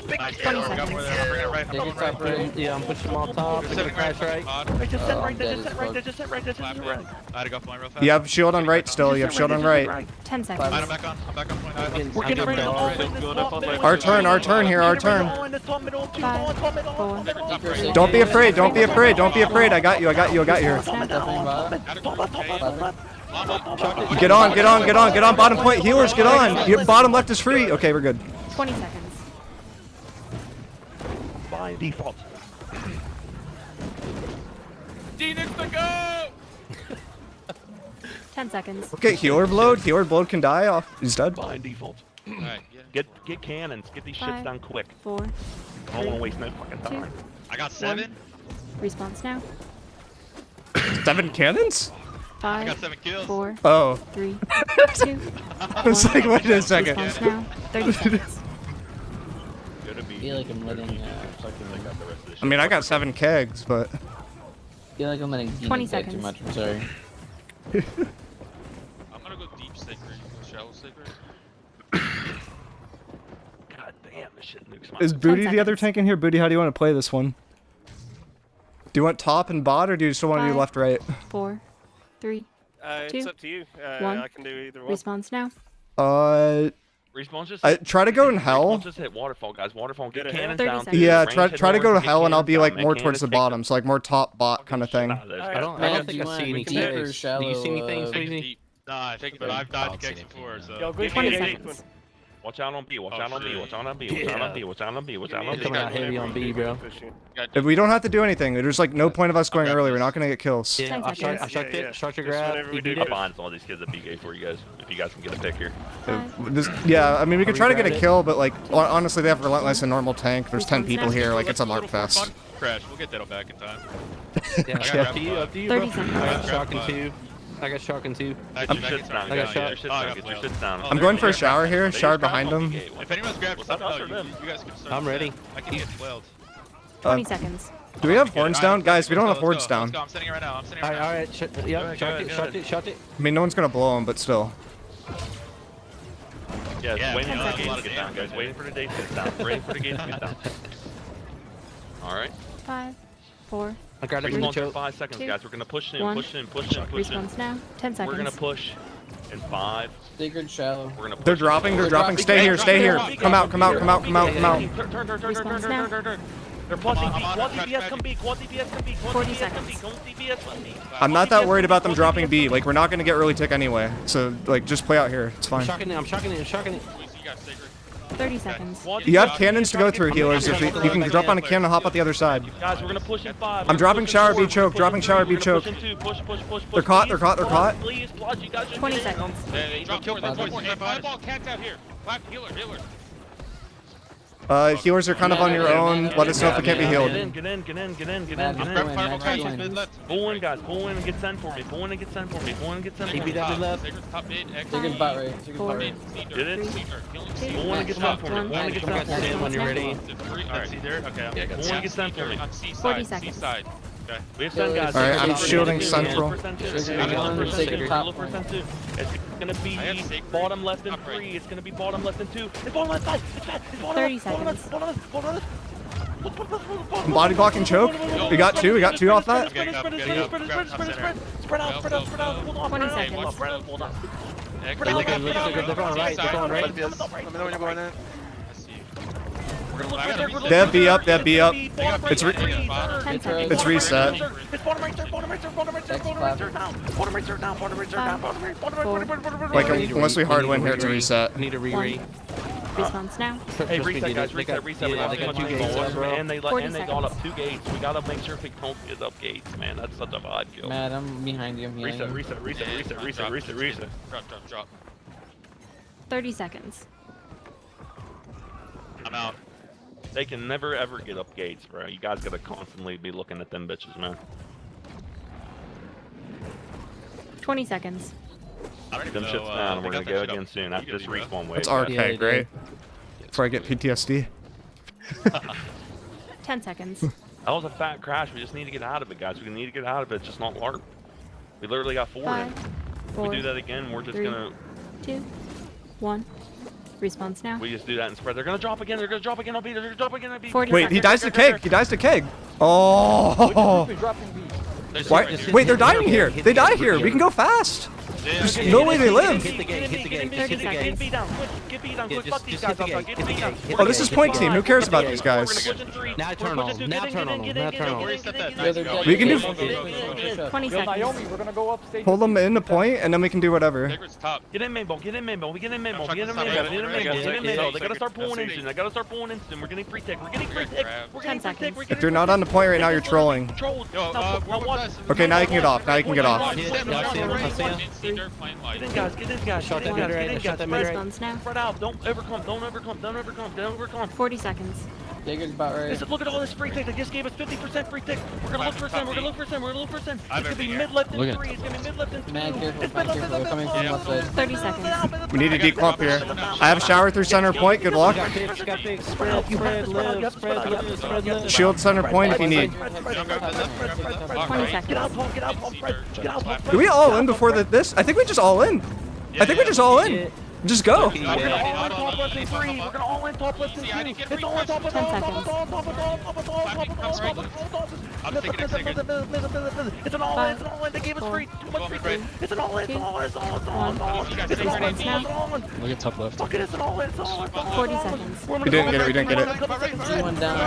Nice. We're going for there. Bring it right. Digger top right. Yeah, I'm pushing them on top. They're gonna crash right. They just sent right, I'm they dead just as sent right, fuck. they just sent right, they just sent right. I had to go point real fast. You have shield on right still. You have shield on right. 10 Alright, seconds. I'm back on point. We're getting ready to all in this top middle. Our turn here. Our turn. All in this top middle, two, 5, all in top middle, 4, all in top middle. Digger Don't be afraid. I got you. response now. Definitely bot. Get on. Bottom point. Healers, get on. Your bottom left is free. Okay, we're good. 20 seconds. By default. D-Nix to go! 10 seconds. Okay, healer blowed can die off. He's dead. By default. Alright, Get cannons. Get these shits 5, done quick. 4, I don't want to waste no fucking 2. time. I got 7. Response now. 7 cannons? I got 5, 7 kills. 4, Oh. 3, 2. I was like, wait a second. Response now. 30 seconds. I feel like I'm letting fucking. I mean, I got 7 kegs, but feel like I'm letting 20 Dean say too seconds. much. I'm sorry. I'm gonna go deep sacred. You go shallow sacred. God damn, this shit nukes my. Is Booty the other seconds. tank in here? Booty, how do you want to play this one? Do you want top and bot, or do you still want to do 5, left, right? 4, 3. It's 2, up to you. 1. I can do either one. Response now. Respawn just. Try to go in hell. Respawn just hit waterfall, guys. Waterfall. Get Good cannons 30 down. seconds. Yeah, Range try hit to go to horse, get hell, and I'll be cannons like down, more man. towards the Cannons take bottom, so like more top bot kind of thing. shit out this. Alright. I don't Man, think do I you see any want deep or connects. shallow? Do you see anything, Take Sweetie? deep. Nah, but I've dodged kicks before, so. Yo, good 20 shit. seconds. Watch out on B. Watch Oh, out on B. shit. Watch out on B. Watch out on B. Watch out on B. Watch out on B. Coming out Coming heavy out on heavy on B, bro. If we don't have to do anything, there's like no point of us going early. We're not gonna get kills. 10 Yeah, I seconds. shot Yeah, it. Shot your Just grab. whenever we You do beat good. up all these kids at BK for you guys. If you guys can get a pick here. Yeah, I mean we could try to get a Regrab it. kill, but like honestly, they have relentless and normal tank. There's 10 people here, like it's a mark fest. Crash. We'll get that back in time. Yeah, got up to you. Up to you, 30 bro. seconds. I got Grab shocking bot. too. I got shocking too. Actually, Your back in shit's time. down. Yeah, Get yeah. your shit's Oh, I down. got Get your flailed. shit's down. Oh, I'm there going we for a go. shower here. They Shower just grab behind on them. BK. If anyone's grabbed What's something, up, you them? guys can start. I'm ready. I can get flailed. 20 seconds. Do we have Okay, horns alright, down, let's guys? go, We don't let's have go, horns let's go, down. let's go. I'm sitting right now. I'm sitting right now. Alright, yep, shot it. I mean, no one's gonna blow him, but still. Yeah, Yeah, waiting we for know the gate a lot to of get down, damage. guys. Waiting for the gate to get down. Waiting for the gate to get down. Alright. 5, 4. I got Three, respawn for 5 seconds, 2, guys. We're gonna push in, 1. push in, push in, push in. Response now. 10 We're gonna seconds. push in 5. Sacred shallow. We're gonna push. They're dropping. They're dropping. Stay here. Stay here. Come out. Come out. Come out. Come out. Come out. Response now. They're pushing I'm B. on Quad it, DPS crash come B. Quad DPS come B. Quad 40 DPS come B. seconds. Quad DPS come B. I'm not that worried about them dropping B. Like we're not gonna get early tick anyway. So like just play out here. It's fine. I'm shocking it. You got sacred. 30 seconds. You have cannons to go through, healers. If you can drop on a cannon and hop out the other side. Guys, we're gonna push in 5. I'm dropping shower B choke. Dropping shower B choke. Push. They're caught. They're caught. They're caught. Please, Plodge, you guys should 20 get in. seconds. Drop four. That's Five four. Hey, fireball cats out here. Healer. Healers are kind of on your own. Let us know if we can't be healed. Get in. Man, I'm Go grabbing in, fireball man, cats go on in. mid left. Pull in, guys. Pull in and get sent for me. Pull in and get sent for me. Sacred top mid. X. Sacred bot right. Sacred bot right. Get it? Two. Pull in and get sent for me. Pull in and get sent for me when you're ready. Alright, see there? Okay. Yeah, pull in and get sent for me. On C 40 side. C seconds. side. Okay. We have sent guys. Alright, I'm Sacred shielding percent central. two. Sacred one, sacred top one. It's gonna be I have sacred bottom left and top right. 3. It's gonna be bottom left and 2. It's bottom left side. It's bad. It's bottom 30 left. Bottom left. seconds. Bottom left. Bottom left. Body blocking choke. We got two. We got two off that. Getting up. Spread out. Hold on. 20 Hold on. seconds. Hold on. X. They're going right. They're going right. Let me know when you're going in. I see you. They have B up. They have B up. It's 10 It's seconds. It's reset. It's bottom right there. Bottom right there. Bottom right there. Bottom right there. Down. Bottom right there. Down. Bottom right there. Down. Bottom right. Bottom right. Like unless we hard win here, it's a reset. Need a re-re. Response now. Hey, reset, guys. Reset. We got 2 gates, bro. And they 40 got seconds. up 2 gates. We gotta make sure we don't get up gates, man. That's such a vibe kill. Matt, I'm behind you. I'm healing. Reset. Drop. 30 seconds. I'm out. They can never ever get up gates, bro. You guys gotta constantly be looking at them bitches, man. 20 seconds. Them shit's down, and we're gonna go again soon after this respawn wave. It's RK, great. Before I get PTSD. 10 seconds. That was a fat crash. We just need to get out of it, guys. We need to get out of it. It's just not LARP. We literally got 4 in. 5, If 4, we do that again, we're just 3, gonna... 2, 1. Response now. We just do that and spread. They're gonna drop again. They're gonna drop again. They're gonna drop again. 40 Wait, he seconds. dies to keg. He dies to keg. Oh. Why? Wait, they're dying here. They die here. We can go fast. There's no way they live. Hit the gate. Hit the gate. Hit the gate. Get B down. Get B down. Quick. Fuck these guys. Get B down. Oh, this is point team. Who cares about these guys? Now turn on. Now turn on. Now turn on. We can do- 20 seconds. Pull them into point, and then we can do whatever. Sacred's top. Get in main ball. Get in main ball. We get in main ball. I'm Get in trying main to ball. Get in stop main ball. it. Get in main ball. They gotta start Sacred, pulling sacred. instant. They gotta start pulling instant. We're getting free tech. We're getting free tech. We're 10 getting free tech. seconds. We're If getting you're not on the point right now, you're trolling. Troll. Yo, Now watch. Okay, now you can get off. Now you can get off. Get in, guys. Get in, guys. Shot that mid right. Response now. Spread out. Don't overcome. 40 seconds. Digger's about right. Listen, look at all this free tick. They just gave us 50% free tick. We're gonna look for Sen. We're gonna look for Sen. We're gonna look for Sen. It's gonna be mid left and 3. It's gonna be mid left and 2. Man, careful, It's man, mid careful. They're coming from left side. 30 seconds. We need to declump here. I have a shower through center point. Good luck. Spread, Shield center point if you need. 20 Get seconds. out, Paul. Get out, Paul. Fred. Get out, Paul. Did we all in before this? I think we just all in. I think we just all in. Just go. We're gonna all in top left and 3. We're gonna all in top left and 2. It's all in top left. 10 seconds. It's an all in. It's an all in. They gave us free. Too much free. It's an all in. It's an all in. It's an all in. It's an all in. It's an all in. It's an all in. Look at top left. Fuck it. It's an all in. It's an all in. 40 seconds. We didn't get it. We didn't get it. One down.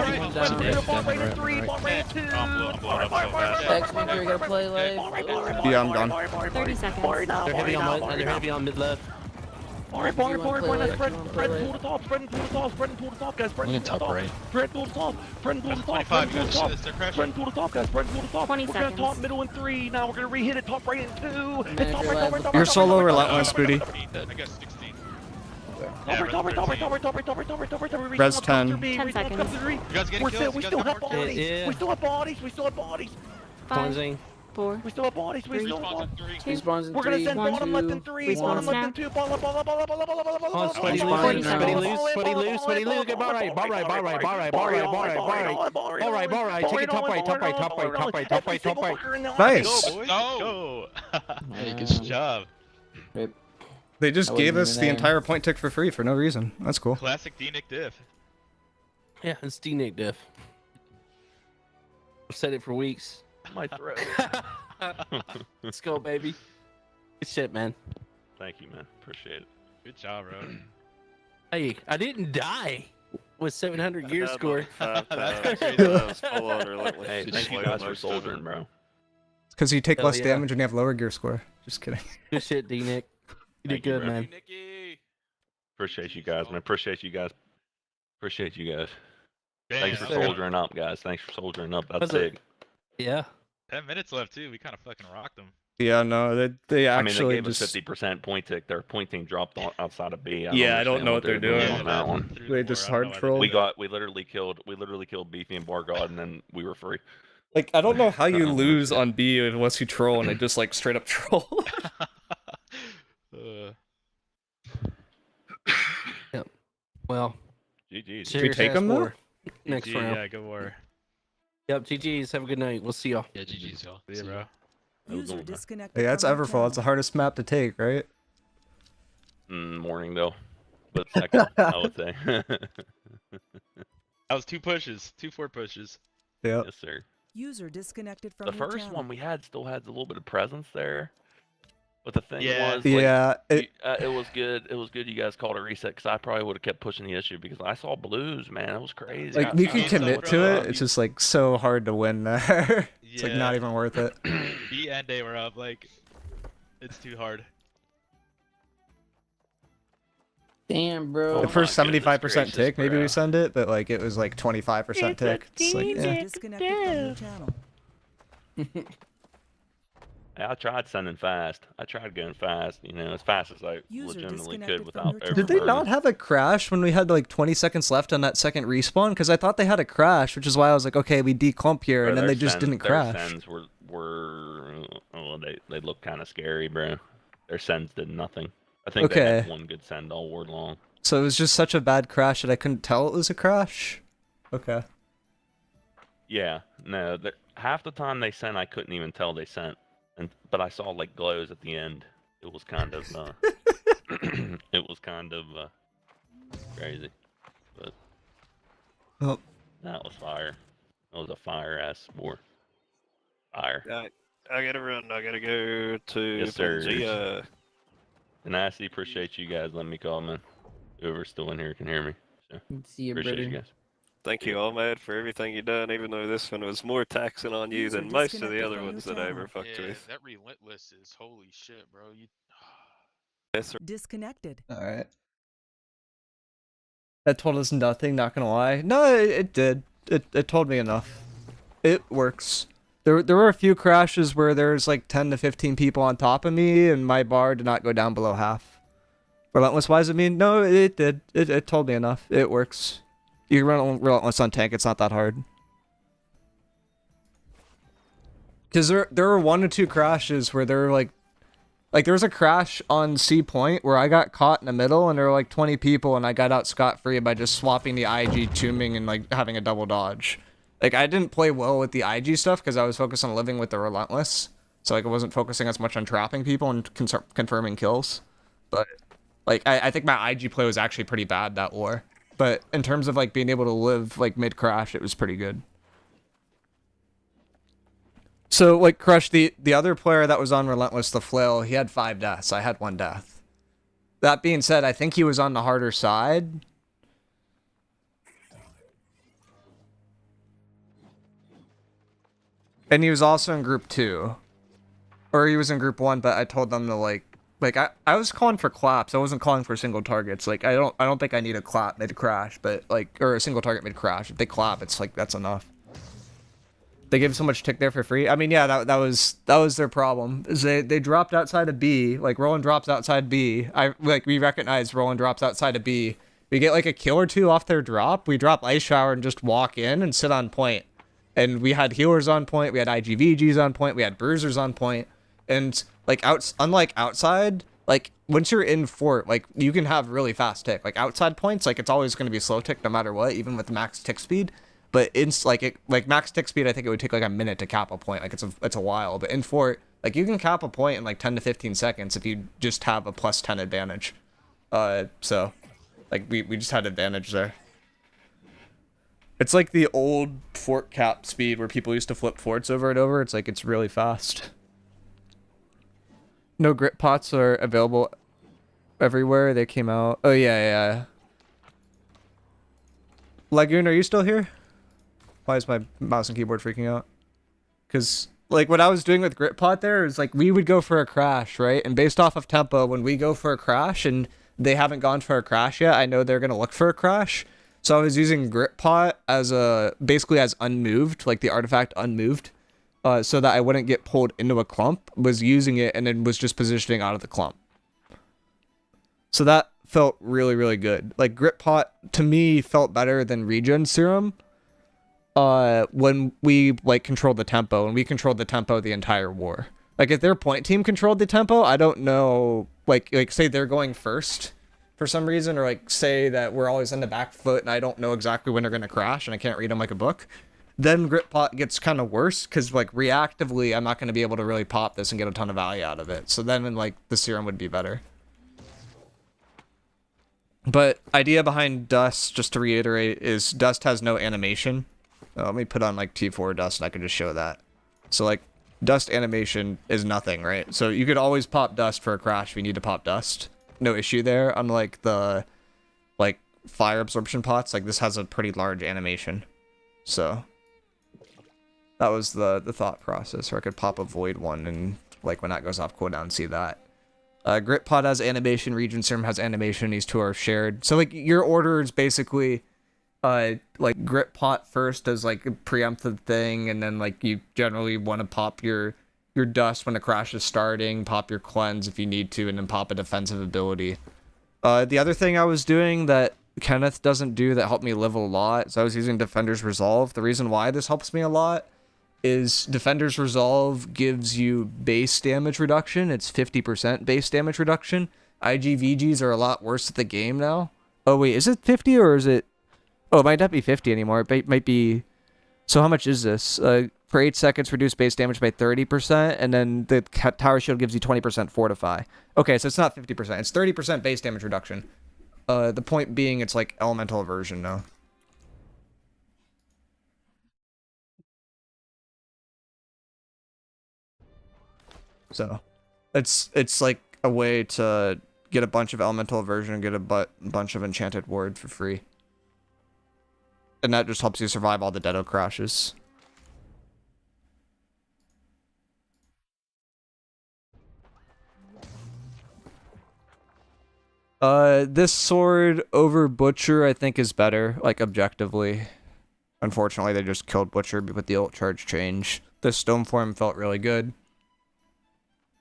Ball rate at 3. Ball rate at 2. Text me if you're gonna play live. Yeah, I'm done. 30 seconds. They're heavy on mid left. Alright, bar, let's spread and pull the top, spread and pull the top, guys, spread and pull the top. Spread and pull the top, spread and pull the top, spread and pull the top, spread and pull the top, spread and pull the top, guys, spread and pull the top. 20 We're gonna seconds. top, middle and 3, now we're gonna re-hit it, top right and 2. It's top right. You're solo relentless, Booty. I got 16. Res 10. 10 seconds. You guys getting kills? We still have bodies. We still have bodies. We still have bodies. 5, 4, We still have bodies. We still have bodies. 2 spawns in We're gonna 3. send bottom left and 3. Bottom left and 2. Ball up. Sweaty loose, sweaty loose, sweaty loose. Get bar right. Take it top right. Nice. Go! Hey, good job. They just I gave wasn't us even the there. entire point tick for free for no reason. That's cool. Classic D-Nick diff. Yeah, it's D-Nick diff. I've said it for weeks. My throat. Let's go, baby. Good shit, man. Thank you, man. Appreciate it. Good job, bro. Hey, I didn't die with 700 gear score. Full on relentless. Hey, thank you guys for soldiering, bro. Because you take Hell less yeah. damage and you have lower gear score. Just kidding. Good shit, D-Nick. You did Thank you, good, bro. man. Appreciate you guys, man. Appreciate you guys. Damn, Thanks for that was soldiering up, guys. Thanks for soldiering up. That's Was it- big. Yeah. 10 minutes left, too. We kind of fucking rocked them. Yeah, no, they I mean, they actually gave us just 50% point tick. Their point team dropped outside of B. Yeah, I don't know what they're doing. on that one. Through They the just floor, I hard don't know why they trolled. did We literally killed Beefy and Bargod, and then we were free. like I don't know how you lose on B unless you troll and they just like straight up troll. that. Well, GG's. Should we take them though? Next GG, round. Yeah, good war. Yep, GG's. Have a good night. We'll see y'all. Yeah, GG's, y'all. See ya, bro. User disconnected. Yeah, it's from your Everfall. channel. It's the hardest map to take, right? Morning though, but second, I would say. That was 2 pushes. 2 4 pushes. Yeah. Yes, sir. User disconnected from The your first channel. one we had still had a little bit of presence there, but the thing Yeah. was, like, Yeah. it was good. It was good. You guys called a reset because I probably would have kept pushing the issue because I saw blues, man. It was crazy. Like I you saw can so commit much to it. fun. It's just like so hard to win there. It's like not even worth it. B and A were up. Like, it's too hard. Damn, bro. The first my goodness 75% gracious, tick, maybe we bro. send it, but like it was like 25% tick. It's like, User yeah. disconnected from your channel. I tried sending fast. I tried going fast, as fast as I User legitimately disconnected could from without your over. Did they not have a crash when we had like 20 seconds left on that second respawn? Because I thought they had a crash, which is why I was like, okay, we declump here, and then they just didn't crash. Their sends they look kind of scary, bro. Their sends did nothing. I think they had Okay. one good send all war long. So it was just such a bad crash that I couldn't tell it was a crash? Okay. Yeah, no, half the time they sent, I couldn't even tell they sent, but I saw like glows at the end. It was kind of, crazy, but Oh. that was fire. That was a fire ass war. Fire. I gotta run. I gotta go to Yes, sir. Panzea. And I appreciate you guys letting me call, man. Whoever's still in here can hear me. So See you, appreciate brother. you guys. Thank you, Ahmed, for everything you've done, even though this one was more taxing on you User than most of the disconnected other from your ones that I channel. ever fucked Yeah, with. that relentless is holy shit, bro. You. Yes, sir. Disconnected. Alright. That told us nothing, not gonna lie. No, it did. It told me enough. It works. There were a few crashes where there's like 10 to 15 people on top of me, and my bar did not go down below half. Relentless wise, I mean, no, it did. It told me enough. It works. You can run Relentless on tank, it's not that hard. Because there were 1 or 2 crashes where there were like there was a crash on C point where I got caught in the middle and there were like 20 people and I got out scot-free by just swapping the IG tombing and like having a double dodge. Like I didn't play well with the IG stuff because I was focused on living with the Relentless. So like I wasn't focusing as much on trapping people and confirming kills. But like I think my IG play was actually pretty bad that war. But in terms of like being able to live like mid-crash, it was pretty good. So, like, Crush, the other player that was on Relentless, the Flail, he had 5 deaths. I had 1 death. That being said, I think he was on the harder side. And he was also in Group 2. Or he was in Group 1, but I told them to, like I was calling for claps. I wasn't calling for single targets. Like, I don't think I need a clap mid-crash, but, like, or a single target mid-crash. If they clap, it's, like, that's enough. They gave so much tick there for free. I mean, yeah, that was their problem. Is they dropped outside of B. Like Roland drops outside B. We recognize Roland drops outside of B. We get like a kill or 2 off their drop. We drop Ice Shower and just walk in and sit on point. And we had healers on point. We had IGVGs on point. We had bruisers on point. And like unlike outside, like once you're in fort, like you can have really fast tick. Like outside points, like it's always going to be slow tick no matter what, even with max tick speed. But it's like max tick speed, I think it would take like a minute to cap a point. Like it's a while. But in fort, like you can cap a point in like 10 to 15 seconds if you just have a plus 10 advantage. So like we just had advantage there. It's like the old fort cap speed where people used to flip forts over and over. It's like it's really fast. No grit pots are available everywhere. They came out. Oh yeah. Lagoon, are you still here? Why is my mouse and keyboard freaking out? Because, like, what I was doing with Grit Pot there is, like, we would go for a crash, right? And based off of tempo, when we go for a crash and they haven't gone for a crash yet, I know they're going to look for a crash. So I was using Grit Pot as basically as unmoved, like the artifact unmoved, so that I wouldn't get pulled into a clump, was using it and then was just positioning out of the clump. So that felt really, really good. Like, Grit Pot, to me, felt better than Regen Serum. When we like controlled the tempo, and we controlled the tempo the entire war. Like if their point team controlled the tempo, I don't know, like say they're going first for some reason, or like say that we're always in the back foot and I don't know exactly when they're going to crash and I can't read them like a book, then Grit Pot gets kind of worse because like reactively I'm not going to be able to really pop this and get a ton of value out of it. So then like the serum would be better. But idea behind Dust, just to reiterate, is Dust has no animation. Let me put on like T4 Dust and I can just show that. So like Dust animation is nothing, right? So you could always pop Dust for a crash if you need to pop Dust. No issue there. Unlike the like fire absorption pots, like this has a pretty large animation. So that was the thought process. Or I could pop a void one and like when that goes off cooldown, see that. Grit Pot has animation, Regen Serum has animation, these two are shared. So like your order is basically like Grit Pot first as like a preemptive thing, and then like you generally want to pop your Dust when the crash is starting, pop your Cleanse if you need to, and then pop a defensive ability. The other thing I was doing that Kenneth doesn't do that helped me live a lot is I was using Defender's Resolve. The reason why this helps me a lot is Defender's Resolve gives you base damage reduction. It's 50% base damage reduction. IGVGs are a lot worse at the game now. Oh wait, is it 50 or is it... Oh, it might not be 50 anymore. It might be... So how much is this? For 8 seconds, reduce base damage by 30%, and then the Tower Shield gives you 20% Fortify. Okay, so it's not 50%. It's 30% base damage reduction. The point being, it's like Elemental Aversion now. So, it's like a way to get a bunch of Elemental Aversion and get a bunch of Enchanted Ward for free. And that just helps you survive all the Deado crashes. This sword over Butcher I think is better, like objectively. Unfortunately, they just killed Butcher with the ult charge change. The Stone Form felt really good.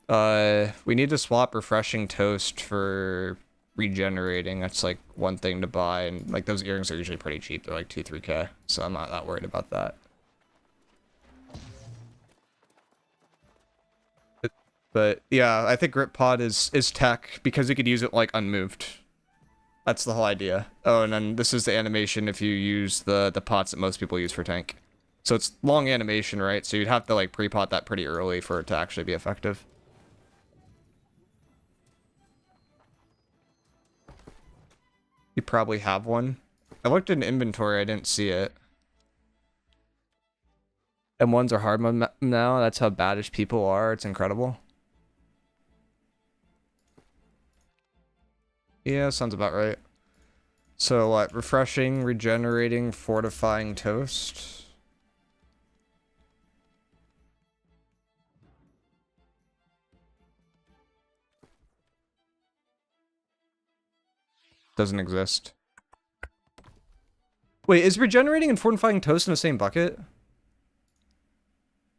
We need to swap Refreshing Toast for regenerating, that's like one thing to buy, and like those earrings are usually pretty cheap. They're like 2-3K, so I'm not that worried about that. But yeah, I think grip pod is tech because you could use it like unmoved. That's the whole idea. Oh, and then this is the animation if you use the pots that most people use for tank. So it's long animation, right? So you'd have to like pre-pot that pretty early for it to actually be effective. You probably have one. I looked in inventory, I didn't see it. And ones are hard mode now. That's how baddish people are. It's incredible. Yeah, sounds about right. So what? Refreshing, regenerating, fortifying toast. Doesn't exist. Wait, is regenerating and fortifying toast in the same bucket?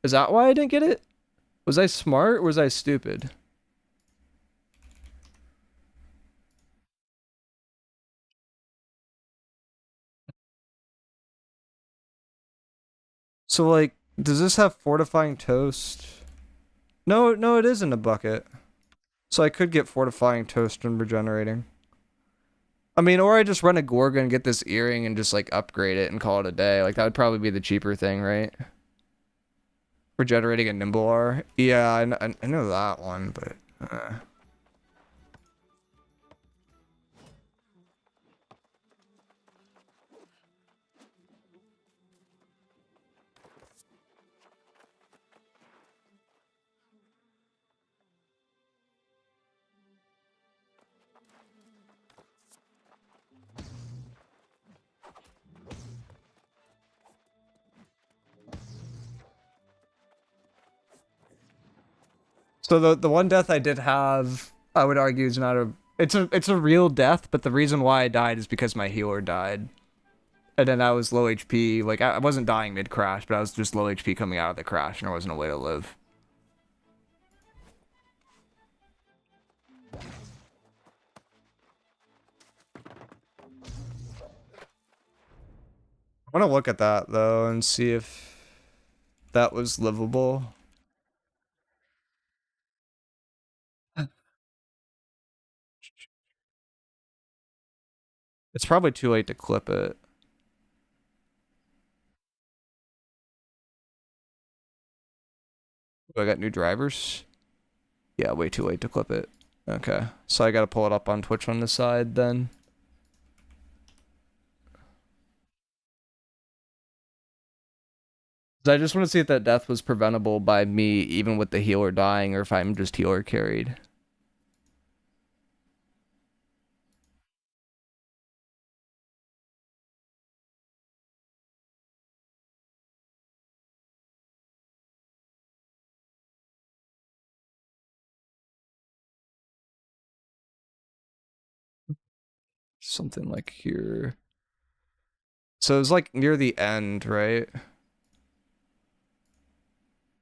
Is that why I didn't get it? Was I smart or was I stupid? So like, does this have fortifying toast? No, no, it is in a bucket. So I could get fortifying toast and regenerating. I mean, or I just run a Gorgon and get this earring and just like upgrade it and call it a day. Like that would probably be the cheaper thing, right? Regenerating a nimble R. Yeah, I know that one, but So the one death I did have, I would argue is not a it's a real death, but the reason why I died is because my healer died. And then I was low HP, like I wasn't dying mid crash, but I was just low HP coming out of the crash and there wasn't a way to live. I want to look at that though and see if that was livable. It's probably too late to clip it. I got new drivers. Yeah, way too late to clip it. Okay, so I gotta pull it up on Twitch on the side then. I just want to see if that death was preventable by me, even with the healer dying, or if I'm just healer carried. Something like here. So it was like near the end, right?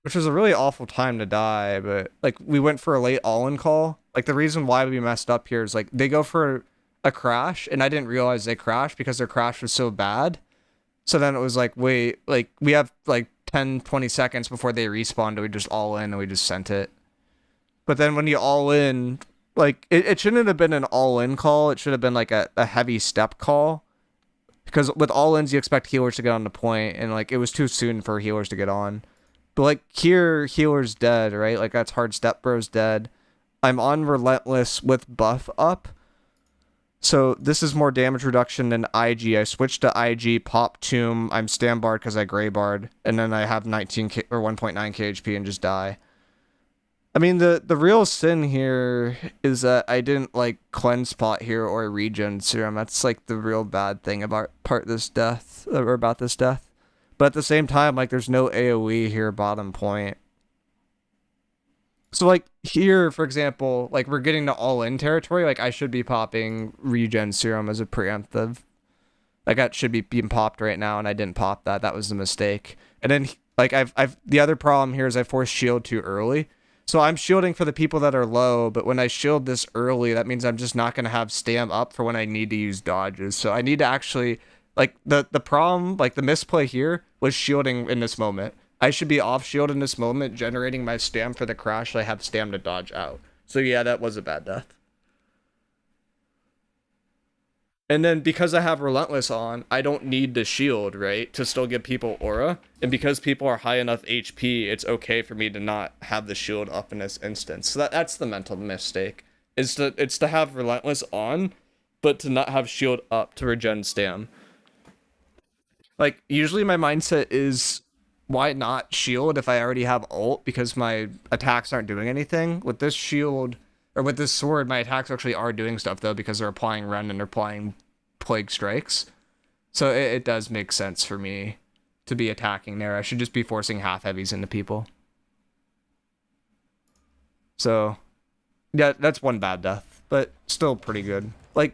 Which was a really awful time to die, but like we went for a late all-in call. Like the reason why we messed up here is like they go for a crash and I didn't realize they crashed because their crash was so bad. So then it was like, wait, like we have like 10, 20 seconds before they respawned, and we just all in and we just sent it. But then when you all in, like it shouldn't have been an all-in call. It should have been like a heavy step call. Because with all-ins, you expect healers to get on the point, and like it was too soon for healers to get on. But like here, healer's dead, right? Like that's hard step bro's dead. I'm on relentless with buff up. So this is more damage reduction than IG. I switched to IG, pop tomb. I'm stand barred because I gray barred, and then I have 19k or 1.9k HP and just die. I mean, the real sin here is that I didn't like cleanse pot here or regen serum. That's like the real bad thing about this death, or about this death. But at the same time, like there's no AoE here bottom point. So like here, for example, like we're getting to all-in territory. Like I should be popping regen serum as a preemptive. Like that should be being popped right now, and I didn't pop that. That was a mistake. And then like I've the other problem here is I forced shield too early. So I'm shielding for the people that are low, but when I shield this early, that means I'm just not going to have stam up for when I need to use dodges. So I need to actually, like, the problem, like, the misplay here was shielding in this moment. I should be off shield in this moment, generating my stam for the crash so I have stam to dodge out. So yeah, that was a bad death. And then because I have Relentless on, I don't need the shield, right, to still give people aura. And because people are high enough HP, it's okay for me to not have the shield up in this instance. So that's the mental mistake. It's to have Relentless on, but to not have shield up to regen stam. Like, usually my mindset is, why not shield if I already have ult, because my attacks aren't doing anything? With this shield, or with this sword, my attacks actually are doing stuff, though, because they're applying rend and they're applying plague strikes. So it does make sense for me to be attacking there. I should just be forcing half heavies into people. So, yeah, that's one bad death, but still pretty good. Like,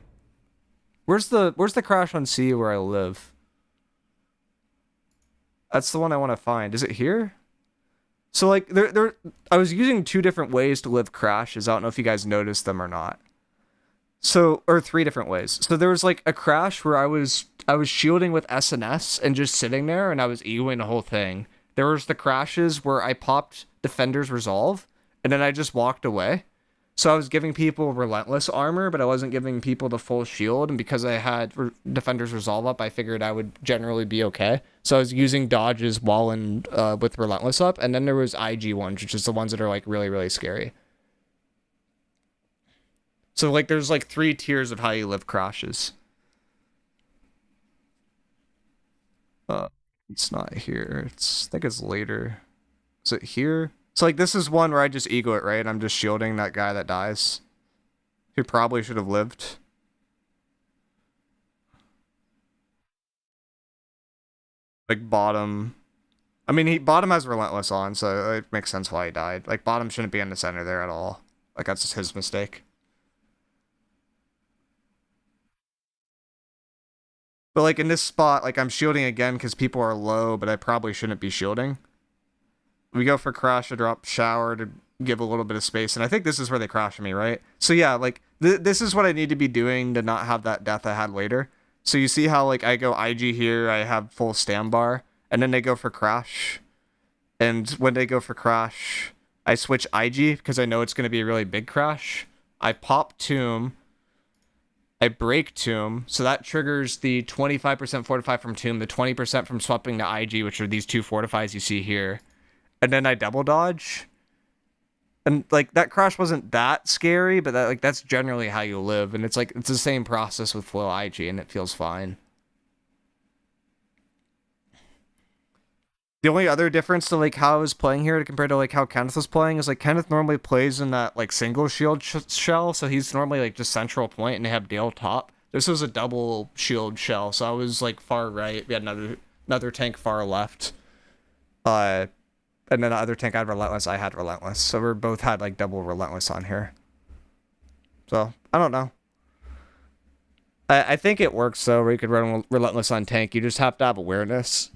where's the crash on C where I live? That's the one I want to find. Is it here? So, like, I was using 2 different ways to live crashes. I don't know if you guys noticed them or not. So, or 3 different ways. So there was, like, a crash where I was shielding with SNS and just sitting there, and I was egoing the whole thing. There was the crashes where I popped Defender's Resolve, and then I just walked away. So I was giving people Relentless armor, but I wasn't giving people the full shield, and because I had Defender's Resolve up, I figured I would generally be okay. So I was using dodges while in with Relentless up, and then there was IG ones, which is the ones that are, like, really, really scary. So, like, there's, like, 3 tiers of how you live crashes. It's not here. I think it's later. Is it here? So, like, this is one where I just ego it, right? I'm just shielding that guy that dies. Who probably should have lived. Like, bottom. I mean, bottom has Relentless on, so it makes sense why he died. Like, bottom shouldn't be in the center there at all. Like, that's just his mistake. But, like, in this spot, like, I'm shielding again because people are low, but I probably shouldn't be shielding. We go for crash to drop shower to give a little bit of space, and I think this is where they crash me, right? So, yeah, like, this is what I need to be doing to not have that death I had later. So you see how, like, I go IG here, I have full stam bar, and then they go for crash. And when they go for crash, I switch IG because I know it's going to be a really big crash. I pop Tomb. I break Tomb, so that triggers the 25% fortify from Tomb, the 20% from swapping to IG, which are these 2 fortifies you see here. And then I double dodge. And, like, that crash wasn't that scary, but that, like, that's generally how you live. And it's, like, it's the same process with flow IG, and it feels fine. The only other difference to, like, how I was playing here compared to, like, how Kenneth was playing is, like, Kenneth normally plays in that, like, single shield shell, so he's normally, like, just central point, and they have Dale top. This was a double shield shell, so I was, like, far right. We had another tank far left. And then the other tank had Relentless, I had Relentless. So we both had, like, double Relentless on here. So, I don't know. I think it works, though, where you could run Relentless on tank. You just have to have awareness.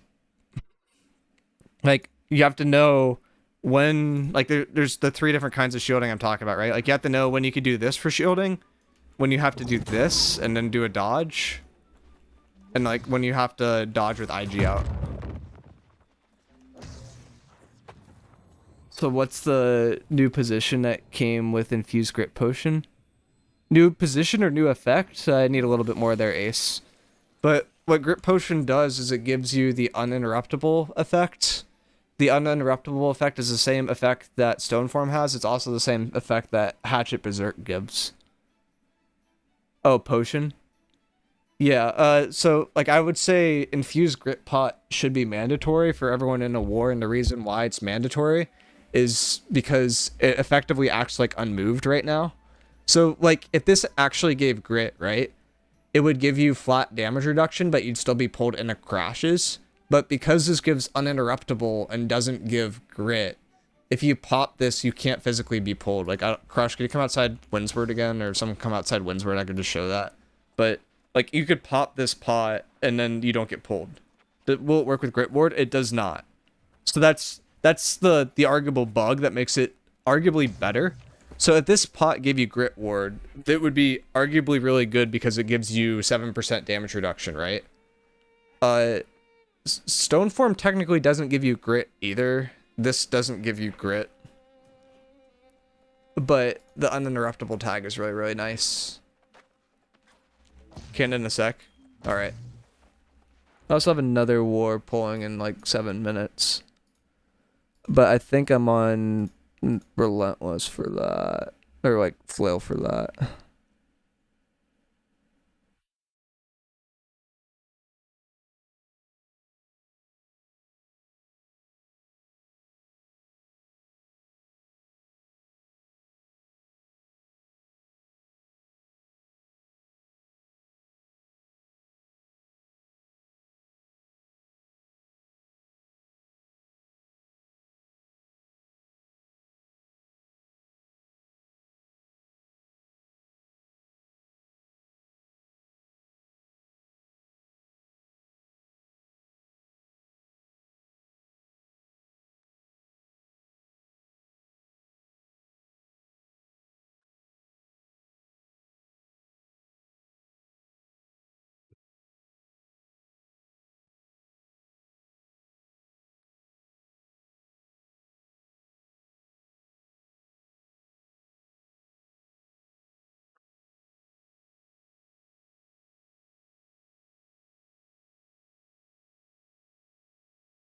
Like, you have to know when, like, there's the 3 different kinds of shielding I'm talking about, right? Like, you have to know when you could do this for shielding, when you have to do this, and then do a dodge, and, like, when you have to dodge with IG out. So what's the new position that came with Infused Grit Potion? New position or new effect? I need a little bit more there, Ace. But what Grit Potion does is it gives you the uninterruptible effect. The uninterruptible effect is the same effect that Stoneform has. It's also the same effect that Hatchet Berserk gives. Oh, Potion? Yeah, so, like, I would say Infused Grit Pot should be mandatory for everyone in a war, and the reason why it's mandatory is because it effectively acts like unmoved right now. So, like, if this actually gave Grit, right, it would give you flat damage reduction, but you'd still be pulled into crashes. But because this gives uninterruptible and doesn't give Grit, if you pop this, you can't physically be pulled. Like, Crush, could you come outside Windsward again? Or someone come outside Windsward, I could just show that. But, like, you could pop this pot, and then you don't get pulled. Will it work with Grit Ward? It does not. So that's the arguable bug that makes it arguably better. So if this pot gave you Grit Ward, it would be arguably really good because it gives you 7% damage reduction, right? Stoneform technically doesn't give you Grit either. This doesn't give you Grit. But the uninterruptible tag is really, really nice. Can in a sec. Alright. I also have another war pulling in like 7 minutes. But I think I'm on Relentless for that. Or like Flail for that.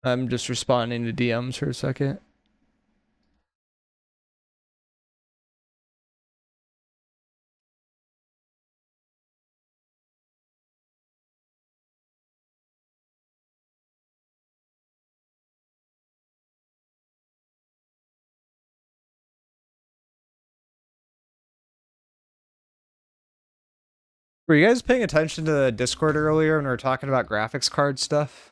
I'm just responding to DMs for a second. Were you guys paying attention to the Discord earlier when we were talking about graphics card stuff?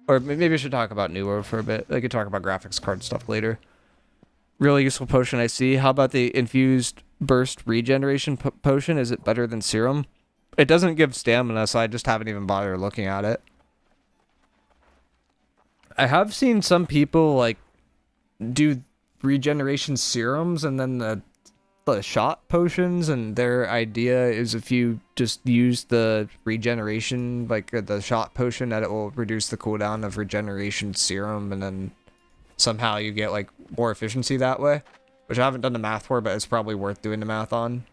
Or maybe I should talk about New World for a bit. I could talk about graphics card stuff later. Really useful potion I see. How about the infused burst regeneration potion? Is it better than serum? It doesn't give stamina, so I just haven't even bothered looking at it. I have seen some people like do regeneration serums and then the shot potions, and their idea is if you just use the regeneration, like the shot potion, that it will reduce the cooldown of regeneration serum, and then somehow you get like more efficiency that way, which I haven't done the math for, but it's probably worth doing the math on.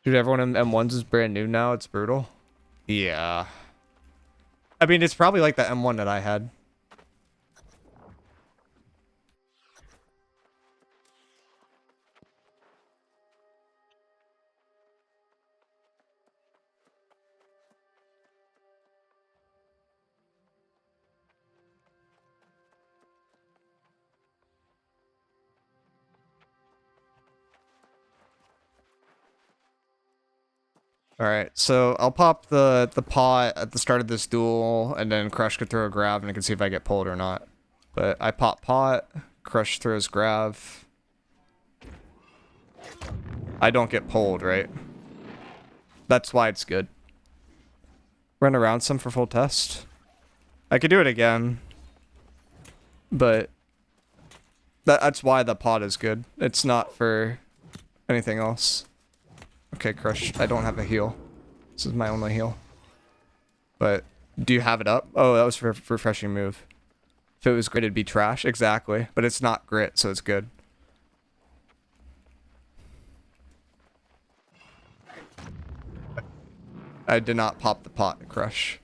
Dude, everyone in M1s is brand new now. It's brutal. Yeah. I mean, it's probably like the M1 that I had. Alright, so I'll pop the pot at the start of this duel, and then Crush could throw a grab, and I can see if I get pulled or not. But I pop pot, Crush throws grav. I don't get pulled, right? That's why it's good. Run around some for full test. I could do it again. But that's why the pot is good. It's not for anything else. Okay, Crush, I don't have a heal. This is my only heal. But, do you have it up? Oh, that was for refreshing move. If it was grit, it'd be trash. Exactly. But it's not grit, so it's good. I did not pop the pot, Crush.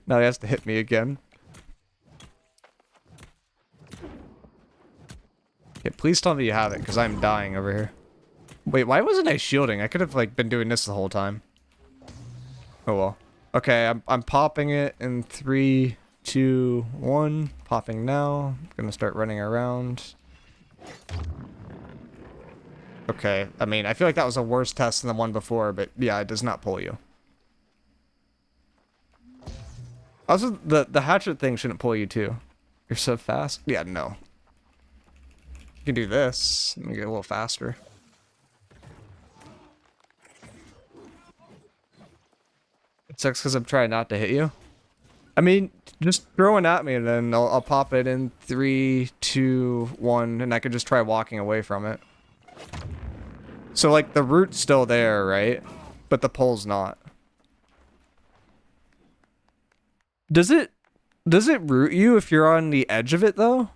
Now he has to hit me again. Yeah, please tell me you have it, because I'm dying over here. Wait, why wasn't I shielding? I could have, like, been doing this the whole time. Oh, well. Okay, I'm popping it in 3, 2, 1. Popping now. I'm gonna start running around. Okay, I mean, I feel like that was a worse test than the one before, but yeah, it does not pull you. Also, the hatchet thing shouldn't pull you too. You're so fast. Yeah, no. You can do this. Let me get a little faster. It sucks because I'm trying not to hit you. I mean, just throw it at me and then I'll pop it in 3, 2, 1, and I can just try walking away from it. So, like, the root's still there, right? But the pole's not. Does it root you if you're on the edge of it, though?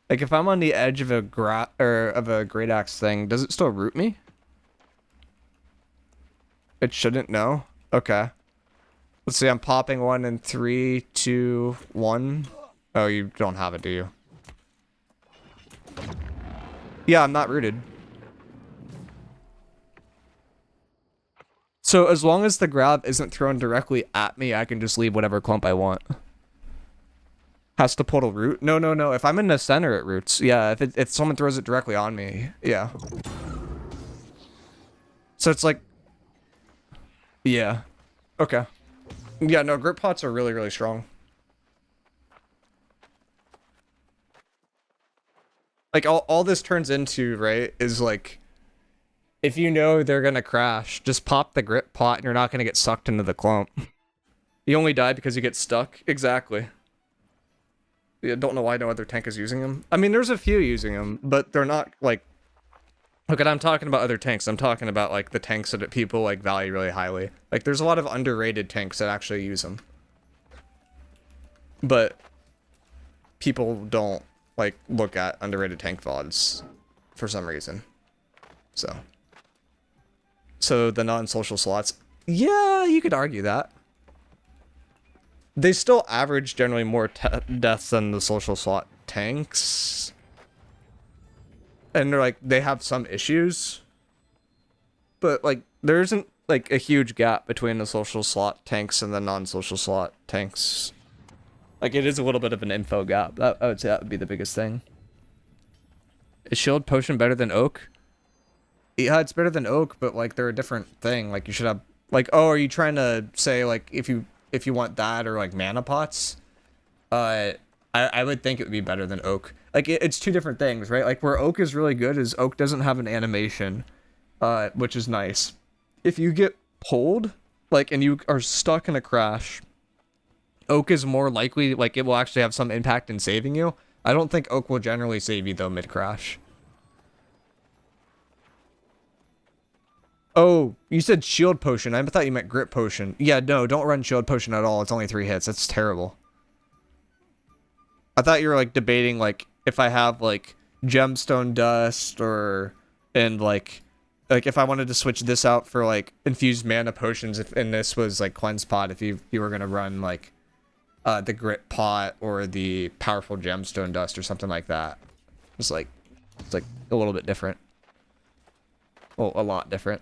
Like, if I'm on the edge of a great axe thing, does it still root me? It shouldn't, no? Okay. Let's see, I'm popping one in 3, 2, 1. Oh, you don't have it, do you? Yeah, I'm not rooted. So as long as the grab isn't thrown directly at me, I can just leave whatever clump I want. Has to pull to root? No, no, no. If I'm in the center, it roots. Yeah, if someone throws it directly on me, yeah. So it's like... Yeah. Okay. Yeah, no, grip pots are really, really strong. Like, all this turns into, right, is like... If you know they're gonna crash, just pop the grip pot and you're not gonna get sucked into the clump. You only die because you get stuck. Exactly. Yeah, don't know why no other tank is using them. I mean, there's a few using them, but they're not, like... Look, I'm talking about other tanks. I'm talking about, like, the tanks that people, like, value really highly. Like, there's a lot of underrated tanks that actually use them. But people don't, like, look at underrated tank VODs for some reason. So the non-social slots, yeah, you could argue that. They still average generally more deaths than the social slot tanks. And they're like, they have some issues. But like, there isn't like a huge gap between the social slot tanks and the non-social slot tanks. Like, it is a little bit of an info gap. I would say that would be the biggest thing. Is shield potion better than oak? Yeah, it's better than oak, but like they're a different thing. Like you should have like, oh, are you trying to say like if you want that or like mana pots? I would think it would be better than oak. Like it's two different things, right? Like where oak is really good is oak doesn't have an animation, which is nice. If you get pulled, like and you are stuck in a crash, oak is more likely like it will actually have some impact in saving you. I don't think oak will generally save you though mid crash. Oh, you said shield potion. I thought you meant grip potion. Yeah, no, don't run shield potion at all. It's only 3 hits. That's terrible. I thought you were like debating like if I have like gemstone dust and like if I wanted to switch this out for like infused mana potions and this was like cleanse pot if you were gonna run like the grit pot or the powerful gemstone dust or something like that. It's like a little bit different. Well, a lot different.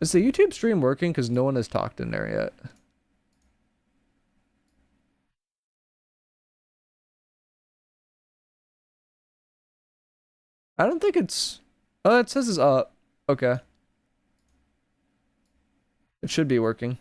Is the YouTube stream working? Because no one has talked in there yet. I don't think it's... Oh, it says it's up. Okay. It should be working.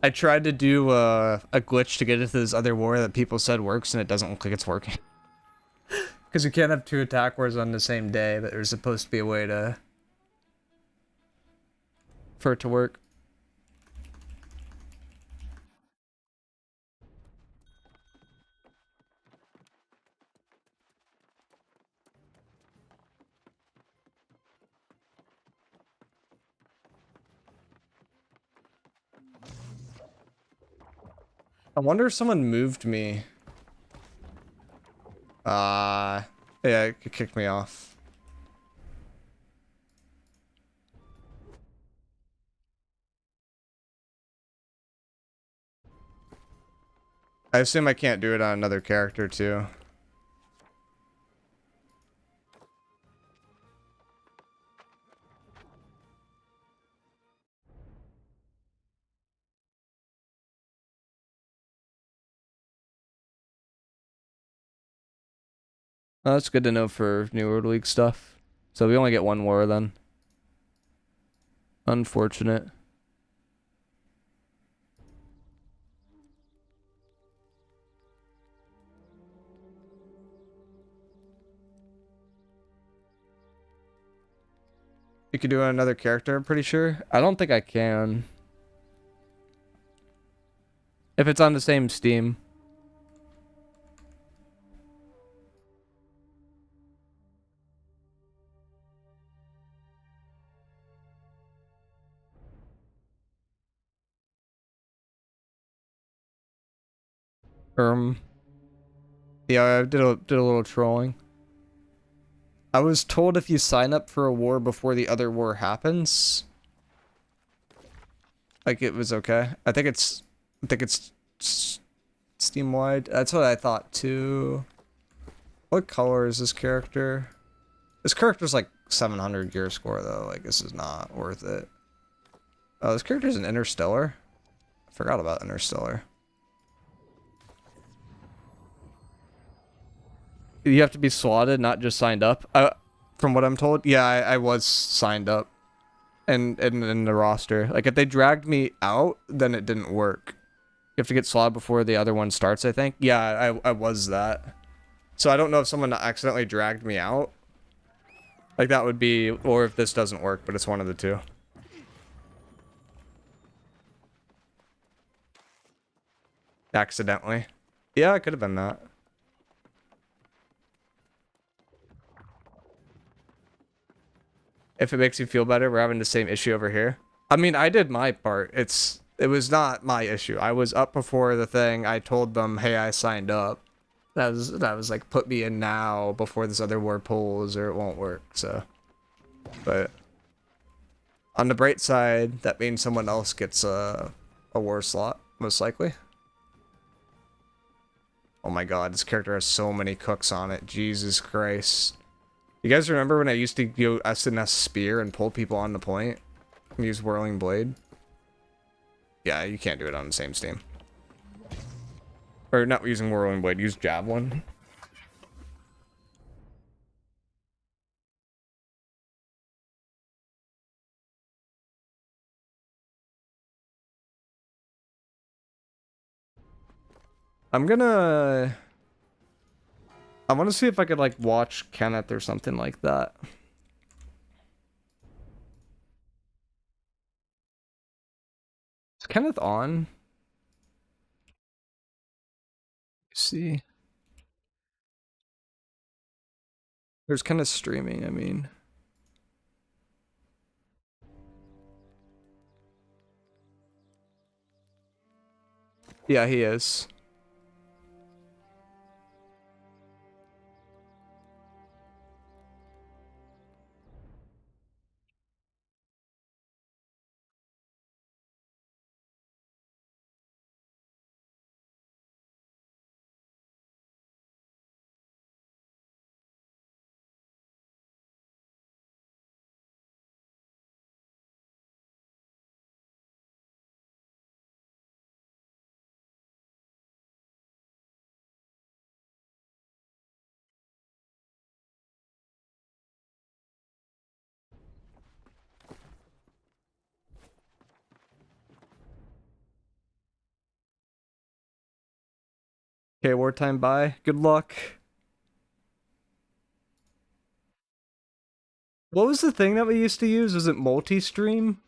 I tried to do a glitch to get into this other war that people said works, and it doesn't look like it's working. Because you can't have 2 attack wars on the same day, but there's supposed to be a way to for it to work. I wonder if someone moved me. Yeah, it kicked me off. I assume I can't do it on another character too. Oh, that's good to know for New World League stuff. So we only get one war then. Unfortunate. You could do it on another character, I'm pretty sure. I don't think I can. If it's on the same Steam. Yeah, I did a little trolling. I was told if you sign up for a war before the other war happens, like it was okay. I think it's Steam wide. That's what I thought too. What color is this character? This character's like 700 gear score though. Like this is not worth it. Oh, this character's an Interstellar. I forgot about Interstellar. You have to be slotted, not just signed up. From what I'm told, yeah, I was signed up, and in the roster. Like if they dragged me out, then it didn't work. You have to get slotted before the other one starts, I think. Yeah, I was that. So I don't know if someone accidentally dragged me out. Like that would be, or if this doesn't work, but it's one of the two. Accidentally. Yeah, it could have been that. If it makes you feel better, we're having the same issue over here. I mean, I did my part. It was not my issue. I was up before the thing. I told them, hey, I signed up. That was like, put me in now before this other war pulls or it won't work, so. But on the bright side, that means someone else gets a war slot, most likely. Oh my god, this character has so many cooks on it. Jesus Christ. You guys remember when I used to go S&S Spear and pull people on the point? And use Whirling Blade? Yeah, you can't do it on the same Steam. Or not using Whirling Blade, use Javelin. I want to see if I could, like, watch Kenneth or something like that. Is Kenneth on? Let's see. There's Kenneth streaming, I mean. Yeah, he is. Okay, wartime bye. Good luck. What was the thing that we used to use? Was it multi-stream?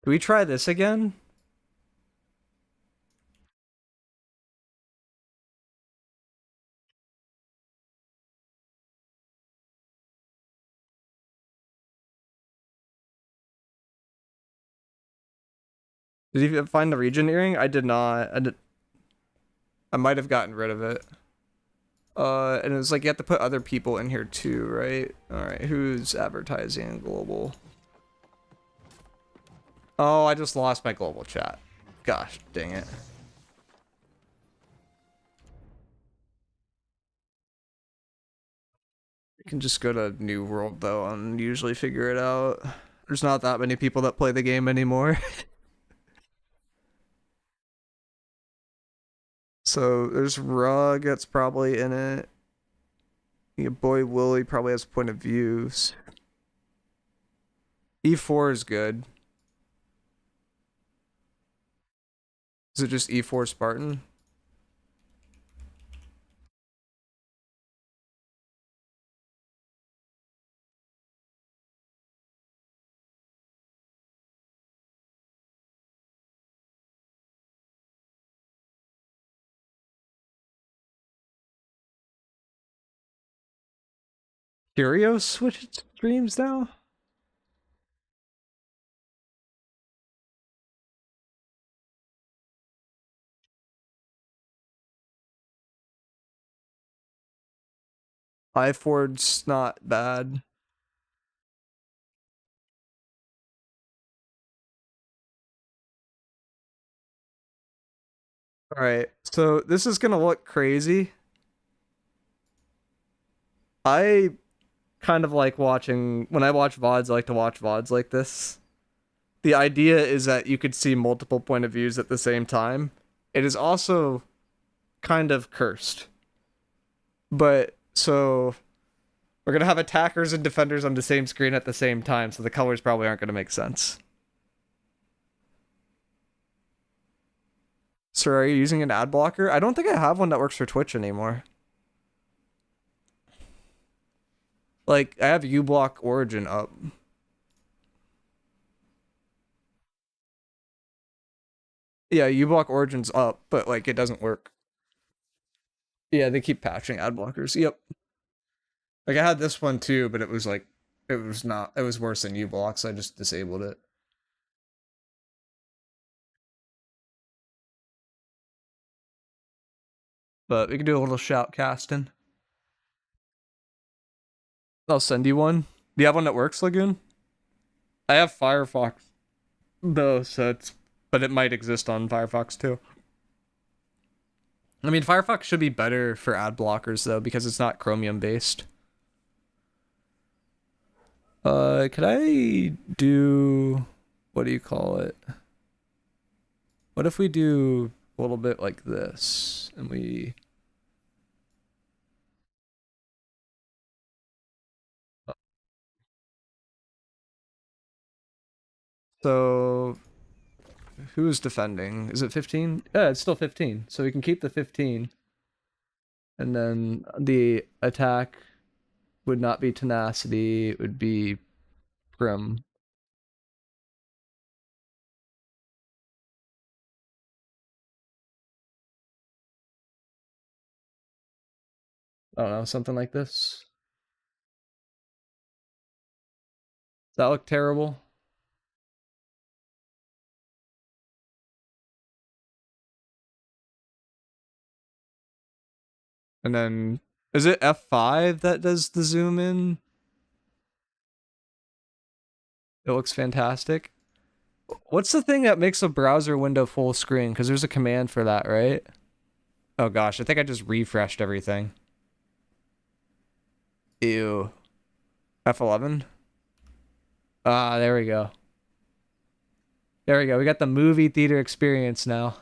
Do we try this again? Did you find the region earring? I did not. I might have gotten rid of it. And it was like you have to put other people in here too, right? Alright, who's advertising global? Oh, I just lost my global chat. Gosh, dang it. You can just go to New World though and usually figure it out. There's not that many people that play the game anymore. So there's Rug that's probably in it. Your boy Willie probably has point of views. E4 is good. Is it just E4 Spartan? Curios switched streams now? iFord's not bad. Alright, so this is gonna look crazy. I kind of like watching, when I watch VODs, I like to watch VODs like this. The idea is that you could see multiple point of views at the same time. It is also kind of cursed. But, so, we're gonna have attackers and defenders on the same screen at the same time, so the colors probably aren't gonna make sense. Sir, are you using an ad blocker? I don't think I have one that works for Twitch anymore. Like, I have uBlock Origin up. Yeah, uBlock Origin's up, but like it doesn't work. Yeah, they keep patching ad blockers. Yep. Like I had this one too, but it was like it was worse than uBlock, so I just disabled it. But we can do a little shout casting. I'll send you one. Do you have one that works, Lagoon? I have Firefox though, so but it might exist on Firefox too. I mean, Firefox should be better for ad blockers though, because it's not Chromium based. Could I do, what do you call it? What if we do a little bit like this, and we... So, who's defending? Is it 15? Yeah, it's still 15. So we can keep the 15. And then the attack would not be tenacity, it would be prim. I don't know, something like this. Does that look terrible? And then, is it F5 that does the zoom in? It looks fantastic. What's the thing that makes a browser window full screen? Because there's a command for that, right? Oh gosh, I think I just refreshed everything. Ew. F11? Ah, there we go. There we go. We got the movie theater experience now.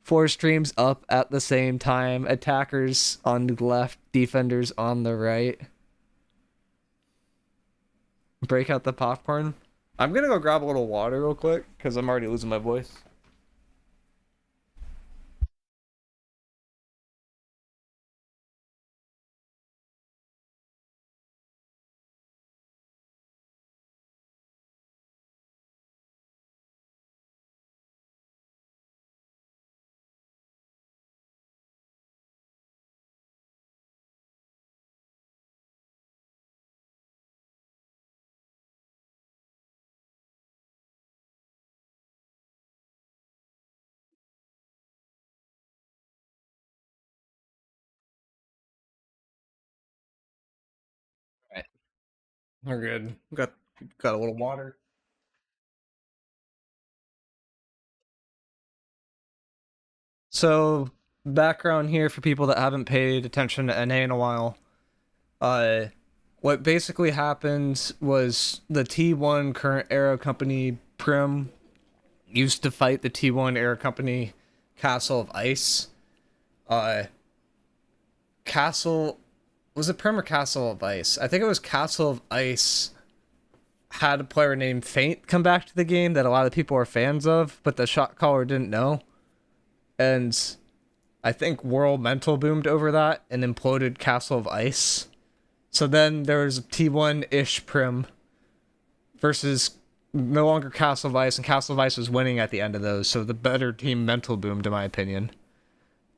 4 streams up at the same time. Attackers on the left, defenders on the right. Break out the popcorn. I'm gonna go grab a little water real quick, because I'm already losing my voice. We're good. Got a little water. So, background here for people that haven't paid attention to NA in a while. What basically happened was the T1 current era company Prim used to fight the T1 era company Castle of Ice. Castle, was it Prim or Castle of Ice? I think it was Castle of Ice had a player named Faint come back to the game that a lot of people are fans of, but the shot caller didn't know. And I think World mental boomed over that and imploded Castle of Ice. So then there was T1-ish Prim versus no longer Castle of Ice, and Castle of Ice was winning at the end of those, so the better team mental boomed, in my opinion.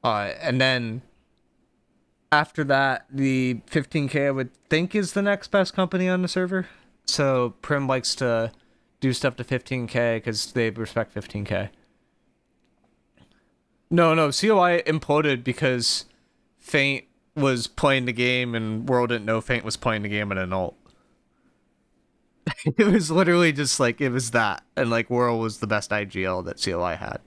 And then after that, the 15K I would think is the next best company on the server. So Prim likes to do stuff to 15K because they respect 15K. No, COI imploded because Faint was playing the game and World didn't know Faint was playing the game in an ult. It was literally just like, it was that. And like World was the best IGL that COI had.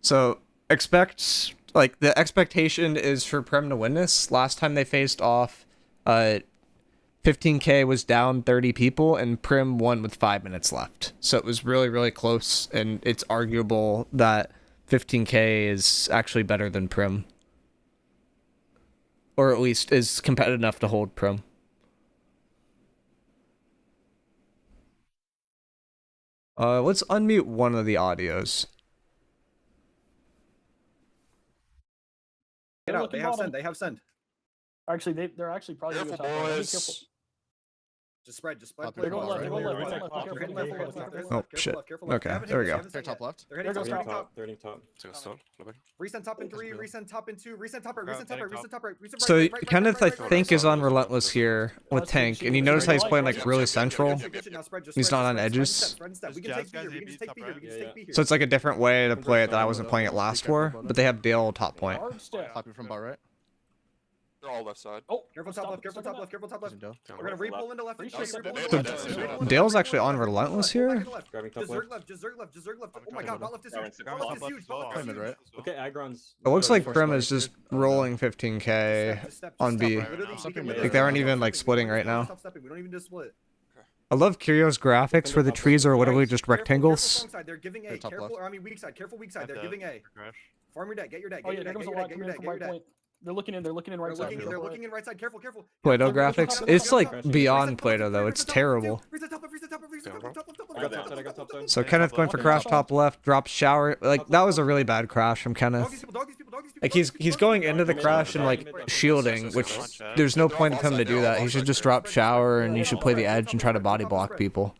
So expect, like the expectation is for Prim to win this. Last time they faced off, 15K was down 30 people and Prim won with 5 minutes left. So it was really, really close, and it's arguable that 15K is actually better than Prim. Or at least is competitive enough to hold Prim. Let's unmute one of the audios. Get out, they have send, they have send. Actually, they're actually probably Careful, gonna top right. Be boys. careful. Just spread. They're going left, they're going left, Right. they're going left, Careful careful, left, careful, careful careful. left, Oh, shit. careful left. Okay, They haven't there we hit go. yet, they haven't Top hit yet. left. They're hitting There goes top. top. Resend top in 3, resend top in 2, resend top right, resend top right, resend top right, resend So right, right, Kenneth, I right, right, think, right, is on right, Relentless here with Tank, and you notice how he's playing like really central. He's not on edges. We can take B here, we can just take B here, we can just take B here. So it's like a different way to play it that I wasn't playing it last for, but they have Dale top point. Hard step. Popping from bar right. They're all left side. Oh, Careful top left, careful top left, careful top left. Isn't Dale. We're gonna re-pull into left and So re-pull into So left, re-pull into Dale's left, actually on Relentless here? Desert left, desert left, desert left. Oh my god, bot left is huge. Bot left is huge. Bot left is Playing mid huge. right. Okay, Agron's. It looks like Prim is just rolling 15K on B. Like they aren't even like splitting right now. Stop stepping. We don't even just split. I love Curio's graphics where the trees are literally just rectangles. Careful strong side, they're giving A. They're top Careful, left. or I mean weak side. Careful weak side. They're giving A. Farm your deck. Get your deck. oh Get yeah, your there deck. comes a Get lot your coming deck. in Get from your right deck. point. They're looking in right side. They're looking in right side. Careful, careful. Play-Doh graphics. It's like beyond Play-Doh though. It's terrible. So Kenneth going for crash top left, drop shower. Like that was a really bad crash from Kenneth. Like he's going into the crash and like shielding, which there's no point of him to do that. He should just drop shower and you should play the edge and try to body block people.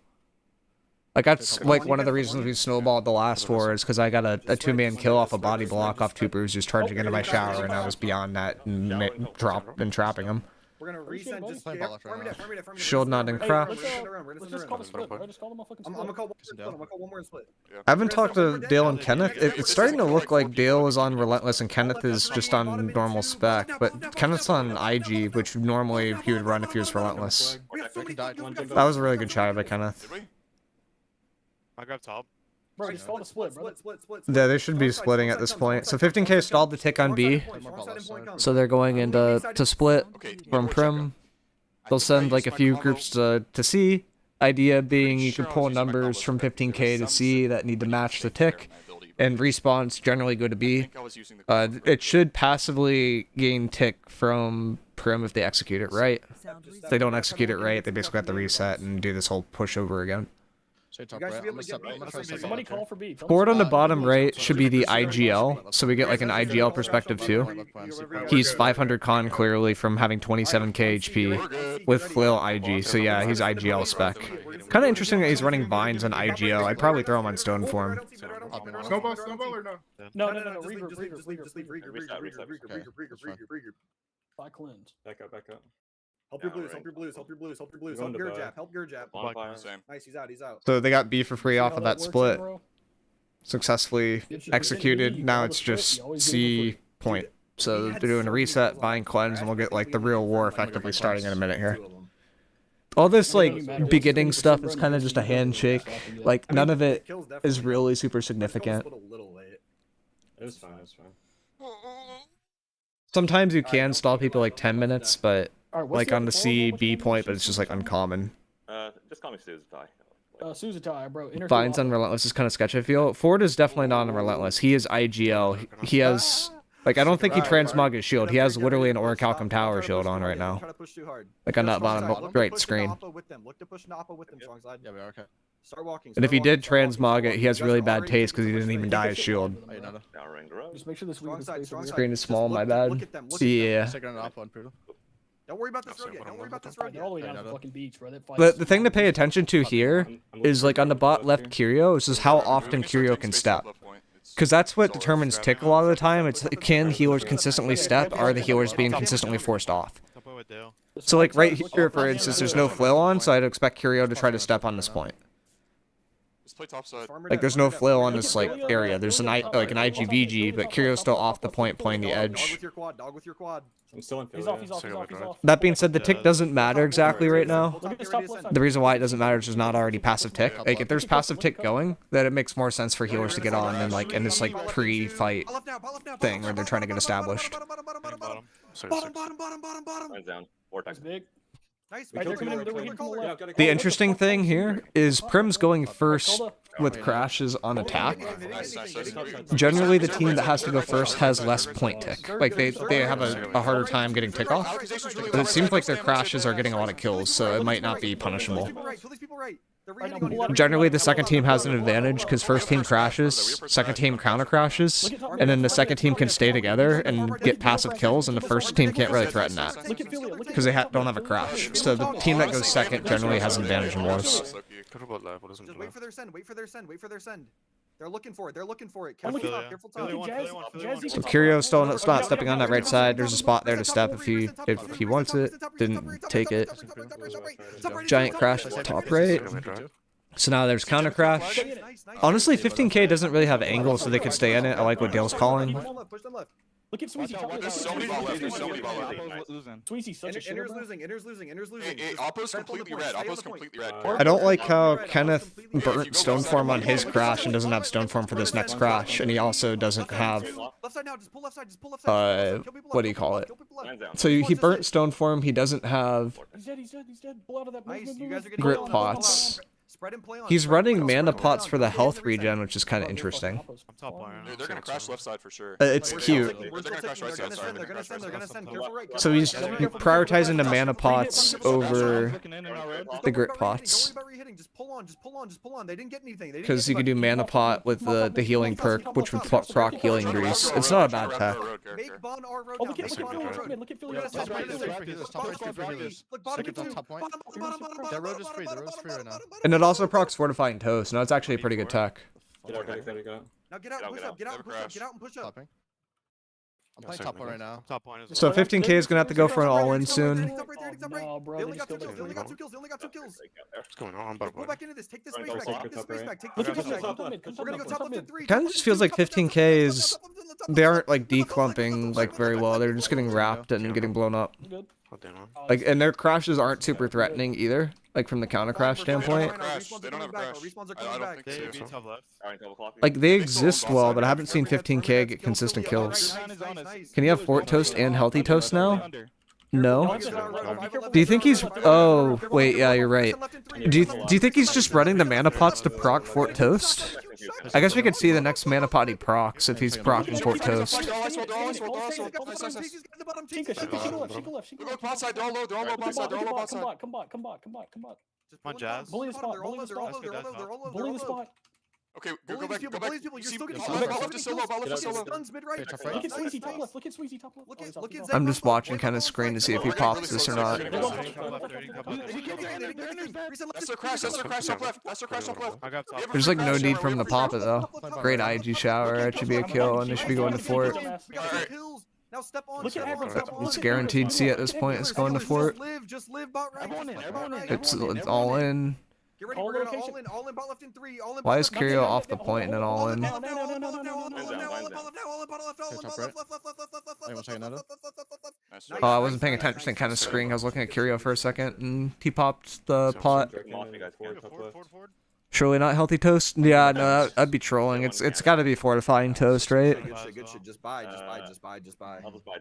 Like that's like one of the reasons we snowballed the last war is because I got a 2-man kill off a body block off two bruisers charging into my shower and I was beyond that and trapping him. We're gonna resend. Just Playing ball left right now. farm your deck. Shield not in crash. Let's just call the split. Right? Just call the motherfucking I'm split. gonna call one more split. I'm gonna call one more split. I haven't talked to Dale and Kenneth. It's starting to look like Dale is on Relentless and Kenneth is just on normal spec, but Kenneth's on IG, which normally he would run if he was Relentless. That was a really good try by Kenneth. I grab top. Bro, just call the split, bro. Yeah, they should be splitting at this point. So 15K stalled the tick on B, so they're going into split from Prim. They'll send like a few groups to C. Idea being you can pull numbers from 15K to C that need to match the tick, and respawns generally go to B. It should passively gain tick from Prim if they execute it right. If they don't execute it right, they basically have to reset and do this whole push over again. Top right. I'm gonna try to step Somebody left call here. for B. Board on the bottom right should be the IGL, so we get like an IGL perspective too. He's 500 con clearly from having 27k HP with Flail IG, so yeah, he's IGL spec. Kind of interesting that he's running vines on IGL. I'd probably throw him on stone form. Snowball or no? No. Just leave, Regroup. just leave, regroup. By cleanse. Back up. Help your blues, help your blues, help your blues, help your blues. Help your jab, help your jab. Nice, he's out, he's out. So they got B for free off of that split. Successfully executed. Now it's just C point. So they're doing a reset, buying cleanse, and we'll get like the real war effectively starting in a minute here. All this like beginning stuff is kind of just a handshake. Like none of it is really super significant. A little late. It was fine. It was fine. Sometimes you can stall people like 10 minutes, but like on the C B point, but it's just like uncommon. Just call me Suzutai. Suzutai, bro. Vines on Relentless is kind of sketchy, I feel. Ford is definitely not on Relentless. He is IGL. He has... Like, I don't think he transmog his shield. He has literally an Orichalcum Tower shield on right now. Like, on that bottom right screen. Look to push Nappa with them, strong side. Yeah, we are okay. Start walking. And if he did transmog it, he has really bad taste because he didn't even die his shield. Just make sure this Screen is small, my bad. Yeah. Don't worry about this road yet. Don't worry about this road They're all the way yet. down the fucking beach, bro. But the thing to pay attention to here is, like, on the bot left Curio, is just how often Curio can step. Because that's what determines tick a lot of the time. It's can healers consistently step? Are the healers being consistently forced off? So, like, right here, for instance, there's no flail on, so I'd expect Curio to try to step on this point. Play top side. Like, there's no flail on this, like, area. There's an IGVG, but Curio's still off the point playing the edge. Dog with your quad. Dog with your quad. I'm still in He's off, he's off, he's off, he's off. That being said, the tick doesn't matter exactly right now. Look at this top left side. The reason why it doesn't matter is there's not already passive tick. Like, if there's passive tick going, then it makes more sense for healers to get on than, like, in this, like, pre-fight thing where they're trying to get established. Bottom. Down. Vortex. Big. Nice. Right, they're coming in, they're hitting from the left. The interesting thing here is Prim's going first with crashes on attack. Generally, the team that has to go first has less point tick. Like, they have a harder time getting tick off. But it seems like their crashes are getting a lot of kills, so it might not be punishable. Generally, the second team has an advantage because first team crashes, second team counter crashes, and then the second team can stay together and get passive kills, and the first team can't really threaten that because they don't have a crash. So the team that goes second generally has an advantage in wars. Just wait for their send. Wait for their send. Wait for their send. They're looking for it. They're looking for it. Careful top. Careful top. So Curio's still not stepping on that right side. There's a spot there to step if he wants it. Didn't take it. Giant crash top right. So now there's counter crash. Honestly, 15k doesn't really have angles, so they could stay in it. I like what Dale's calling. Push them left. Look at Sweezy. There's so many ball left. There's so many ball left. Sweezy's such a shit. Inner's losing. Inner's losing. Inner's losing. Hey, Oppo's completely red. Oppo's completely red. I don't like how Kenneth burnt Stoneform on his crash and doesn't have Stoneform for this next crash, and he also doesn't have, Left side now. Just pull left side. Just pull left side. what do you call it? So he burnt Stoneform, he doesn't have He's dead, he's dead, he's dead. Pull out of that. Nice. You guys are getting Grit Pots. Spread and play on. He's running mana pots for the health regen, which is kind of interesting. They're gonna crash left side for sure. It's cute. They're gonna crash right side. Sorry. They're gonna send. Careful right. So he's prioritizing the mana pots over the grit pots. Just pull on. Just pull on. Just pull on. They didn't get anything. Because you can do mana pot with the healing perk, which would proc healing grease. It's not a bad tech. Make Bon R road. Oh, look at Philly. Look at Philly. That road is free. The road is free right now. And it also procs fortifying toast. Now it's actually a pretty good tech. Now get out and push up. Get out and push up. Get out and push up. I'm playing top point right now. So 15k is gonna have to go for an all-in soon. No, bro. They only got 2 kills. They only got 2 kills. They only got 2 kills. What's going on, Go back into this. Take this space back. Take this space back. Take Look this at space top back. mid. We're gonna go top left in 3. Kind of just feels like 15k is they aren't like declumping like very well. They're just getting wrapped and getting blown up. Like, and their crashes aren't super threatening either. Like from the counter crash standpoint. They don't have a crash. I don't think so. Like they exist well, but I haven't seen 15k get consistent kills. Can you have Fort Toast and Healthy Toast now? No. Do you think he's? Oh wait, yeah, you're right. Do you think he's just running the mana pots to proc Fort Toast? I guess we could see the next mana pot he procs if he's procking Fort Toast. Come on, Jazz. Bully the spot. Bully the spot. Bully the spot. Okay, go back. Go back. You're still getting Ball left to solo. Ball left to solo. Stuns mid right. Look at Sweezy top left. Look at Sweezy top left. Look at I'm just watching kind of screen to see if he pops this or not. That's their crash. That's their crash up left. That's their crash up left. There's like no need for him to pop it though. Great IG shower. It should be a kill, and they should be going to Fort. Now step on. It's guaranteed C at this point. It's going to Fort. Just live bot right. It's all in. Get ready. Call We're gonna location. all in, bot left in 3. All in. Why bot is left in Curio three. off the point and then all in? Left now, all in, bottom left now, all in, bottom left now, all in, bottom left now, all in, bottom left now, all in, Top bottom left, right. left. Nice Oh, try. I wasn't paying attention, kind of screaming. I was looking at Curio for a second, and he popped the pot. Forward. Surely not healthy toast? Yeah, no, I'd be trolling. It's got to be fortifying toast, right? Good shit. Just buy.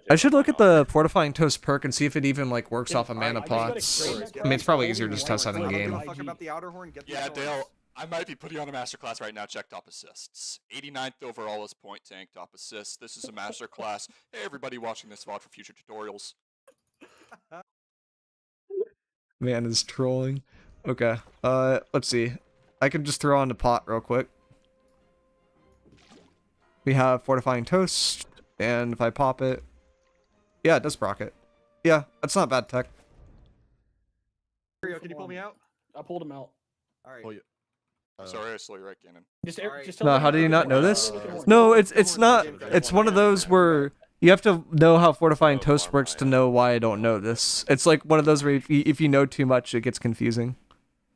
I should look at the fortifying toast perk and see if it even like works off of mana pots. I mean, it's probably easier to just test that in game. Fuck about the outer horn. Get the Yeah, outer Dale, horns. I might be putting on a masterclass right now. Check top assists. 89th overall is point tank top assists. This is a masterclass. Hey, everybody watching this VOD for future tutorials. Man is trolling. Okay, let's see. I can just throw on the pot real quick. We have fortifying toast, and if I pop it, yeah, it does proc it. Yeah, that's not bad tech. Curio, can you pull me out? I pulled him out. All right. Sorry, I saw you right, Gannon. Just tell No, him how do you not know this? No. No, it's not. It's one of those where you have to know how fortifying toast works to know why I don't know this. It's like one of those where if you know too much, it gets confusing.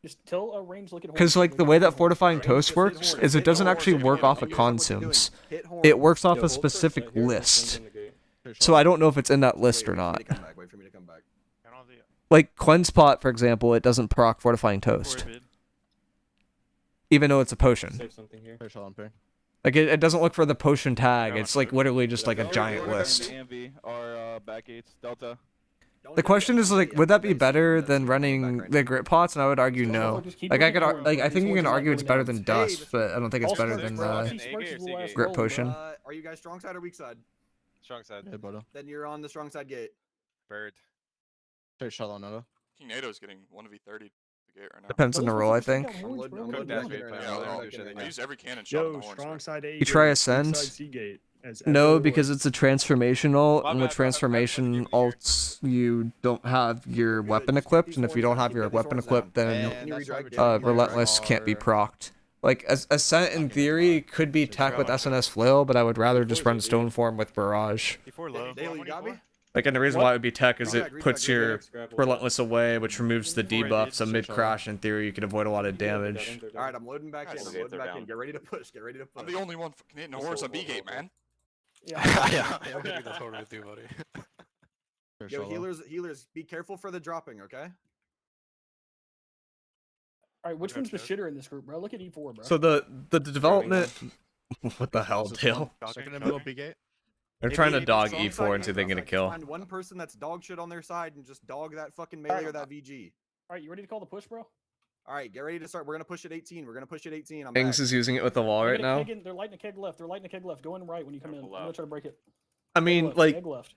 Just tell a range looking. Because like the way that fortifying toast works is it doesn't actually work off of consumes. It works off a specific list. So I don't know if it's in that list or not. Wait for me to come back. Like cleanse pot, for example, it doesn't proc fortifying toast, even though it's a potion. Save something here. Like it doesn't look for the potion tag. It's like literally just like a giant list. The question is like, would that be better than running the grit pots? And I would argue no. Like I think you can argue it's better than dust, but I don't think it's better than grit potion. Are you guys strong side or weak side? Strong side. Then you're on the strong side gate. Bird. King Nato's getting 1v30 the gate right now. Depends on the roll, I think. I'm loading I use every cannon shot on the horns. You try ascend. No, because it's a transformation ult, and with transformation ults, you don't have your weapon equipped, and if you don't have your weapon equipped, then Relentless can't be procced. Like, Ascent in theory could be tech with SNS Flail, but I would rather just run Stoneform with Barrage. Dale, you got me? Like, and the reason why it would be tech is it puts your Relentless away, which removes the debuff, so mid-crash, in theory, you can avoid a lot of damage. Alright, I'm loading back in. Get ready to push. I'm the only one fucking hitting a horse on B gate, man. Yeah. I'm gonna do the total with you, buddy. Yo, healers, be careful for the dropping, okay? All right, which one's the shitter in this group, bro? Look at E4, bro. So the development... What the hell, Dale? They're trying to dog E4 and see if they can get a kill. Find one person that's dog shit on their side and just dog that fucking melee or that VG. All right, you ready to call the push, bro? All right, get ready to start. We're gonna push at 18. I'm Ings back. is using it with the wall right now. They're lighting a keg left. Go in right when you come in. I'm gonna try to break it. I mean, like, left.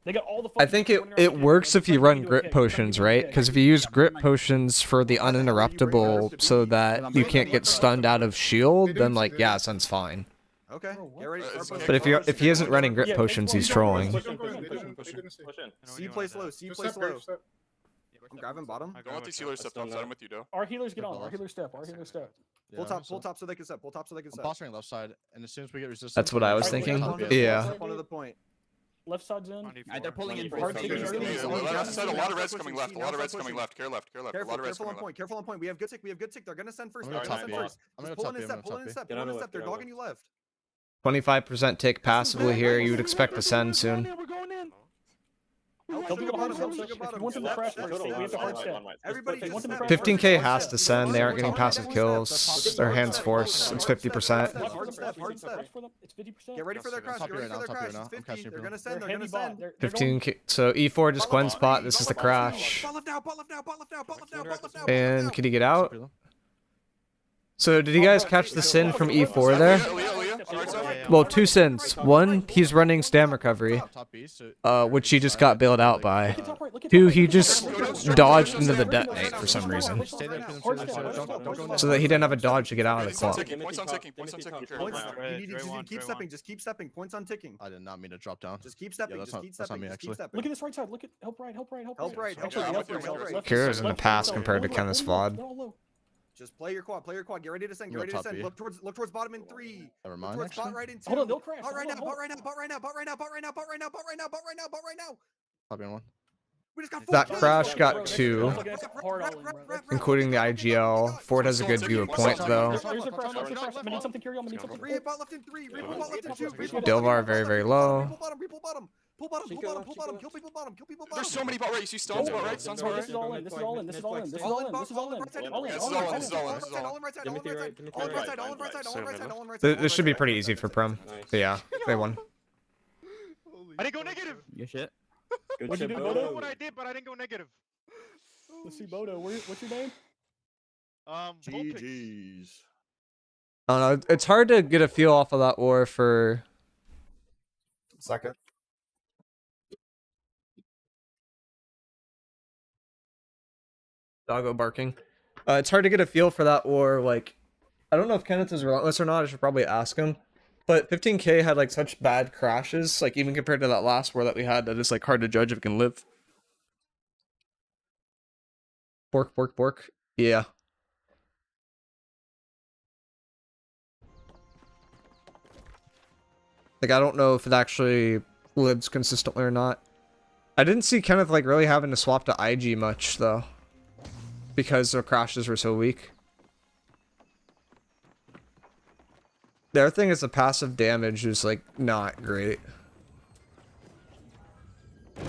They got all the I think it works if you run grit potions, right? Because if you use grit potions for the uninterruptible so that you can't get stunned out of shield, then like, yeah, Sun's fine. Okay, get ready. But if he isn't running grit potions, he's trolling. C play slow. I'm grabbing bottom. Don't let these healers step outside. I'm with you, Doe. Our healers get on. Our healers step. Pull top so they can step. I'm posturing left side, and as soon as we get resistance. That's what I was thinking. Yeah. Onto the point. Left side's in. They're pulling in. Left side, a lot of red's coming left. Care left. A lot of red's Careful coming on point. left. Careful on point. We have good tick. They're gonna send first. I'm gonna top B. Just pull in and step. They're dogging you left. 25% tick passively here. You would expect to send soon. Help you go bottom. If you want them to crash first, we have to hard step. Everybody just step. 15k has to send. They aren't getting passive kills. Their hands force. It's 50%. Hard step. It's 50%. Get ready for their crash. It's 50. They're gonna send. 15k. So E4 just Gwen spot. This is the crash. Ball left now. And can he get out? So did you guys catch the sin from E4 there? Well, two sins. One, he's running stam recovery, which he just got bailed out by. Two, he just dodged into the detonate for some reason, so that he didn't have a dodge to get out of the clock. Points on ticking. You need to keep stepping. Just keep stepping. Points on ticking. I did not mean to drop down. Just keep stepping. Just keep stepping. Look at this right side. Look at help right. Help right. Kira's in the past compared to Kenneth's VOD. Just play your quad. Get ready to send. Look towards bottom in 3. Never mind. Look towards bot right in 2. Hold on, they'll crash. Bot right now. Top in one. We just got 4 That kills. crash got Bro, 2, hard all in, bro. including the IGL. Ford has a good view of point though. Here's the crash, here's the crash. I'm gonna need something carry on, I'm gonna need something. 3 hit bot left in 3. Repo bot left in 2. Repo bot Dilvar left in very, very Repo low. bottom. Repo bottom. Pull bottom. Pull bottom. Pull bottom. Kill people bottom. Kill people bottom. There's so many bot right. You see stones bot right? Stones bot This right? is all in, this is all in, this is all in, this is all in, this is all in. All in, This is all in, all in. all This is in. all in. This is all All in. on right side. All on right side. All on right side. All on right side. All on right side. All on right side. This should be pretty easy for Prim. But yeah, they won. I didn't go negative. Good shit. What'd you do, Bodo? What I did, but I didn't go negative. Let's see, Bodo. What's your name? Vulpix. GG's. I don't know. It's hard to get a feel off of that war for. Second. Doggo barking. It's hard to get a feel for that war. Like, I don't know if Kenneth is relentless or not. I should probably ask him. But 15K had like such bad crashes, like even compared to that last war that we had, that it's like hard to judge if it can live. Bork, bork, bork. Yeah. Like, I don't know if it actually lives consistently or not. I didn't see Kenneth like really having to swap to IG much though, because their crashes were so weak. The other thing is the passive damage is like not great. I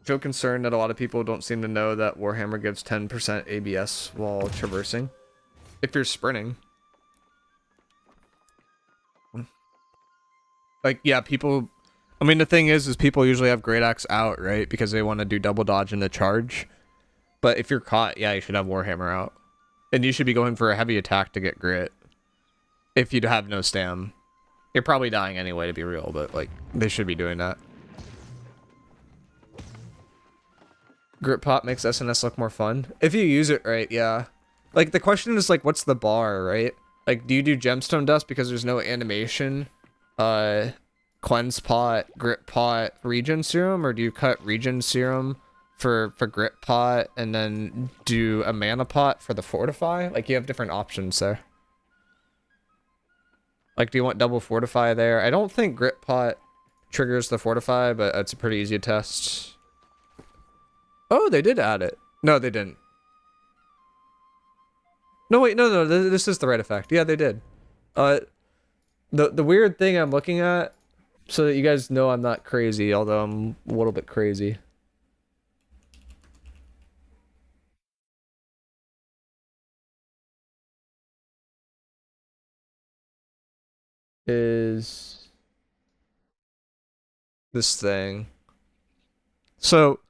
feel concerned that a lot of people don't seem to know that Warhammer gives 10% ABS while traversing. If you're sprinting. Like, yeah, people... I mean, the thing is people usually have Great Axe out, right? Because they want to do double dodge in the charge. But if you're caught, yeah, you should have Warhammer out. And you should be going for a heavy attack to get grit. If you'd have no stam. You're probably dying anyway, to be real, but, like, they should be doing that. Grit pot makes SNS look more fun. If you use it right, yeah. Like, the question is, like, what's the bar, right? Like, do you do gemstone dust because there's no animation? Cleanse pot, grit pot, regen serum? Or do you cut regen serum for grit pot and then do a mana pot for the fortify? Like, you have different options there. Like, do you want double fortify there? I don't think grit pot triggers the fortify, but it's a pretty easy test. Oh, they did add it. No, they didn't. No, wait, no, this is the right effect. Yeah, they did. The weird thing I'm looking at, so that you guys know I'm not crazy, although I'm a little bit crazy. Is this thing. So,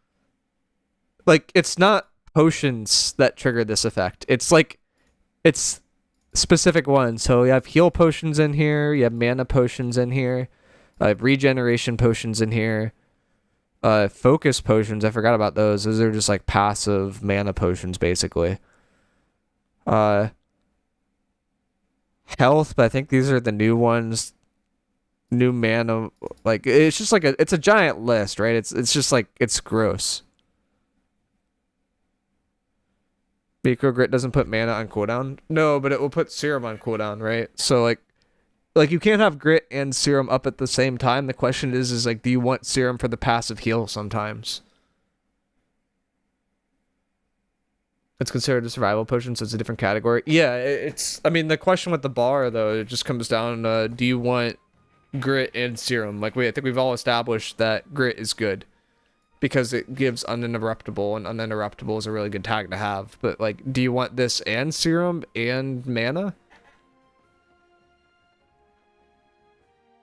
like, it's not potions that trigger this effect. It's like, it's specific ones. So you have heal potions in here, you have mana potions in here, I have regeneration potions in here, focus potions, I forgot about those. Those are just like passive mana potions, basically. Health, but I think these are the new ones. New mana, like, it's just like it's a giant list, right? It's just like, it's gross. Miicrow Grit doesn't put mana on cooldown? No, but it will put serum on cooldown, right? So, like you can't have grit and serum up at the same time. The question is like, do you want serum for the passive heal sometimes? It's considered a survival potion, so it's a different category. Yeah, it's... I mean, the question with the bar, though, it just comes down, do you want grit and serum? Like, I think we've all established that grit is good. Because it gives uninterruptible, and uninterruptible is a really good tag to have. But, like, do you want this and serum and mana?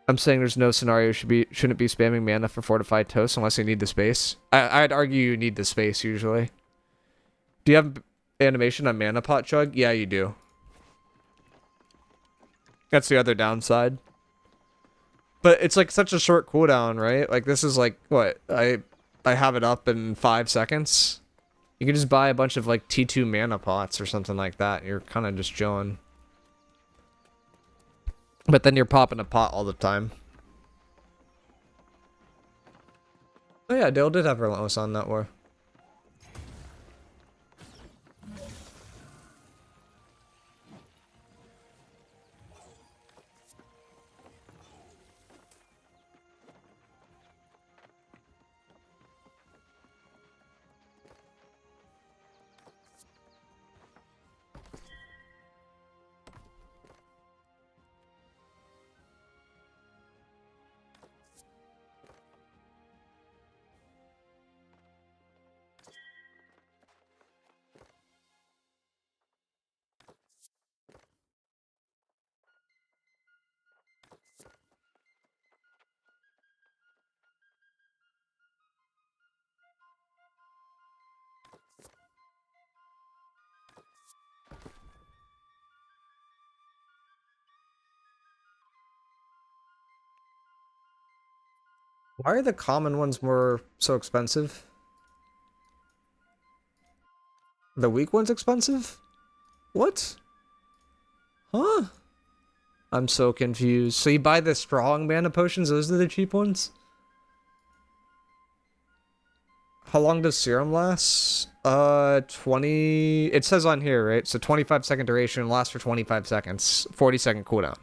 I'm saying there's no scenario shouldn't be spamming mana for fortified toast unless you need the space. I'd argue you need the space usually. Do you have animation on mana pot chug? Yeah, you do. That's the other downside. But it's like such a short cooldown, right? Like, this is like, what? I have it up in 5 seconds. You can just buy a bunch of like T2 mana pots or something like that. You're kind of just chilling. But then you're popping a pot all the time. Oh yeah, Dale did have Relentless on that war. Why are the common ones more so expensive? The weak ones expensive? What? Huh? I'm so confused. So you buy the strong mana potions, those are the cheap ones? How long does serum last? 20... It says on here, right? So 25-second duration, lasts for 25 seconds. 40-second cooldown.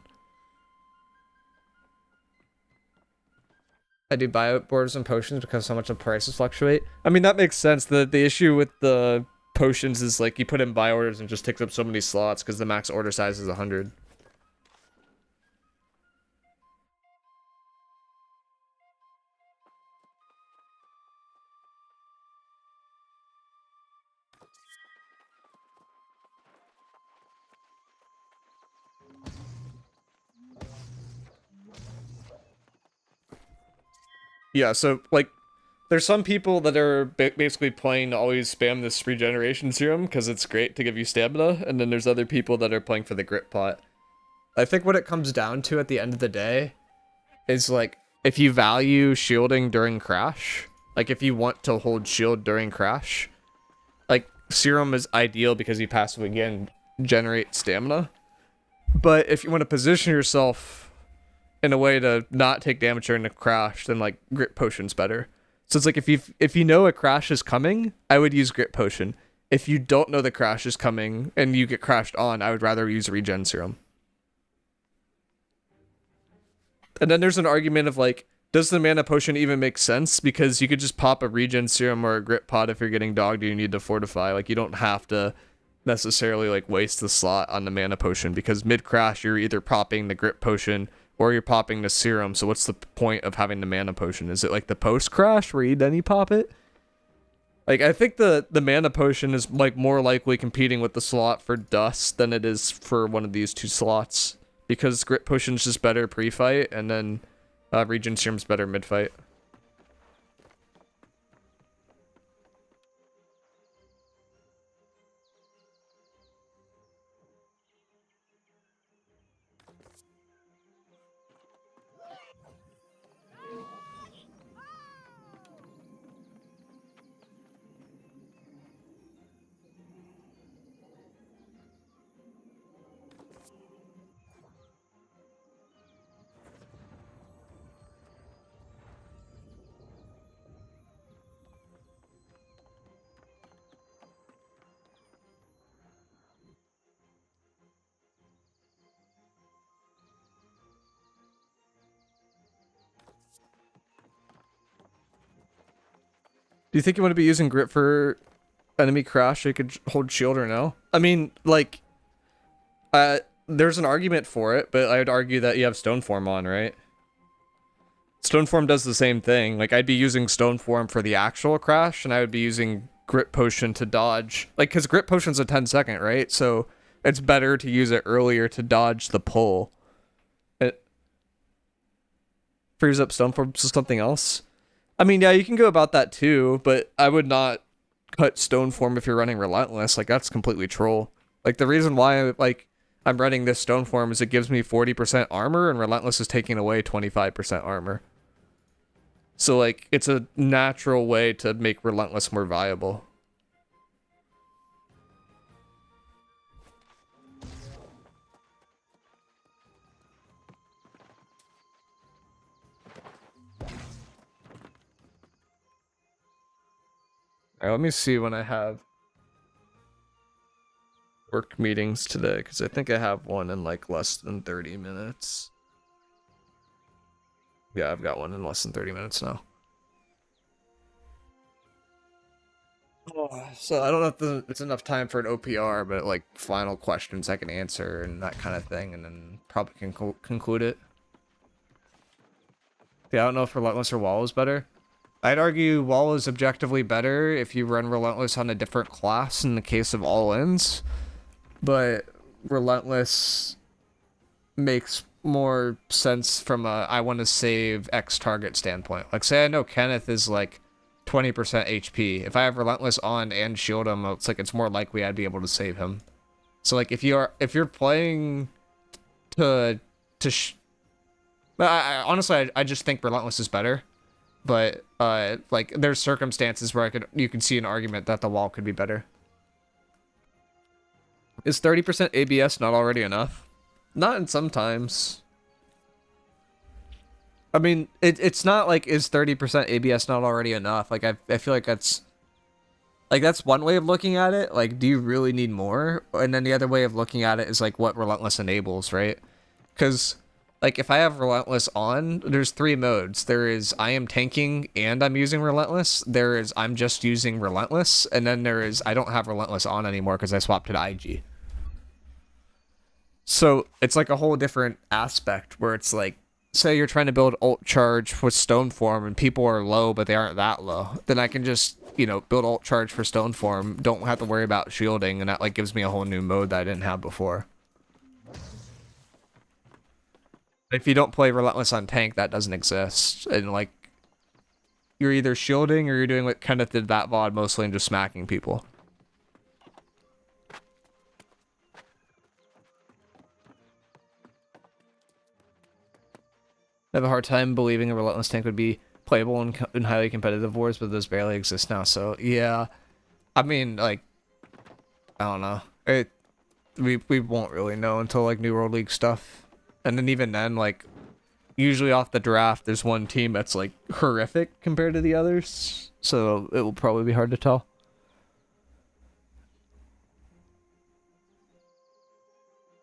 I do buy borders and potions because so much of prices fluctuate. I mean, that makes sense. The issue with the potions is, like, you put in buy orders and it just takes up so many slots because the max order size is 100. Yeah, so, like, there's some people that are basically playing to always spam this regeneration serum because it's great to give you stamina, and then there's other people that are playing for the grit pot. I think what it comes down to at the end of the day is, like, if you value shielding during crash, like, if you want to hold shield during crash, like, serum is ideal because you passively, again, generate stamina. But if you want to position yourself in a way to not take damage during the crash, then, like, grit potion's better. So it's like, if you know a crash is coming, I would use grit potion. If you don't know the crash is coming and you get crashed on, I would rather use regen serum. And then there's an argument of, like, does the mana potion even make sense? Because you could just pop a regen serum or a grit pot if you're getting dogged and you need to fortify. Like, you don't have to necessarily, like, waste the slot on the mana potion, because mid-crash you're either popping the grit potion or you're popping the serum, so what's the point of having the mana potion? Is it like the post-crash where you pop it? Like, I think the mana potion is, like, more likely competing with the slot for dust than it is for one of these two slots. Because grit potion's just better pre-fight, and then regen serum's better mid-fight. Do you think you want to be using grit for enemy crash so you could hold shield or no? I mean, like, there's an argument for it, but I'd argue that you have stone form on, right? Stone form does the same thing. Like, I'd be using stone form for the actual crash, and I would be using grit potion to dodge. Like, because grit potion's a 10-second, right? So it's better to use it earlier to dodge the pull. It frees up stone form to something else. I mean, yeah, you can go about that too, but I would not cut stone form if you're running relentless. Like, that's completely troll. Like, the reason why, like, I'm running this stone form is it gives me 40% armor, and relentless is taking away 25% armor. So, like, it's a natural way to make relentless more viable. Alright, let me see when I have work meetings today, because I think I have one in, like, less than 30 minutes. Yeah, I've got one in less than 30 minutes now. So I don't know if it's enough time for an OPR, but, like, final questions I can answer and that kind of thing, and then probably can conclude it. Yeah, I don't know if Relentless or Wall is better. I'd argue Wall is objectively better if you run Relentless on a different class in the case of all-ins, but Relentless makes more sense from a I want to save X target standpoint. Like, say I know Kenneth is, like, 20% HP. If I have Relentless on and shield him, it's like it's more likely I'd be able to save him. So, like, if you're playing honestly, I just think Relentless is better. but like there's circumstances where you could see an argument that the wall could be better. Is 30% ABS not already enough? Not in sometimes. I mean, it's not like, is 30% ABS not already enough? Like, I feel like that's one way of looking at it. Like, do you really need more? And then the other way of looking at it is like what Relentless enables, right? Because, like, if I have Relentless on, there's 3 modes. There is I am tanking and I'm using Relentless. There is I'm just using Relentless. And then there is I don't have Relentless on anymore because I swapped to the IG. So it's like a whole different aspect where it's like, say you're trying to build ult charge with stone form and people are low but they aren't that low, then I can just, you know, build ult charge for stone form, don't have to worry about shielding, and that like gives me a whole new mode that I didn't have before. If you don't play Relentless on tank, that doesn't exist, and like you're either shielding or you're doing what Kenneth did that VOD mostly and just smacking people. I have a hard time believing a Relentless tank would be playable in highly competitive wars, but those barely exist now. So yeah, I mean, like, I don't know. We won't really know until like New World League stuff, and then even then, like, usually off the draft, there's one team that's like horrific compared to the others, so it will probably be hard to tell.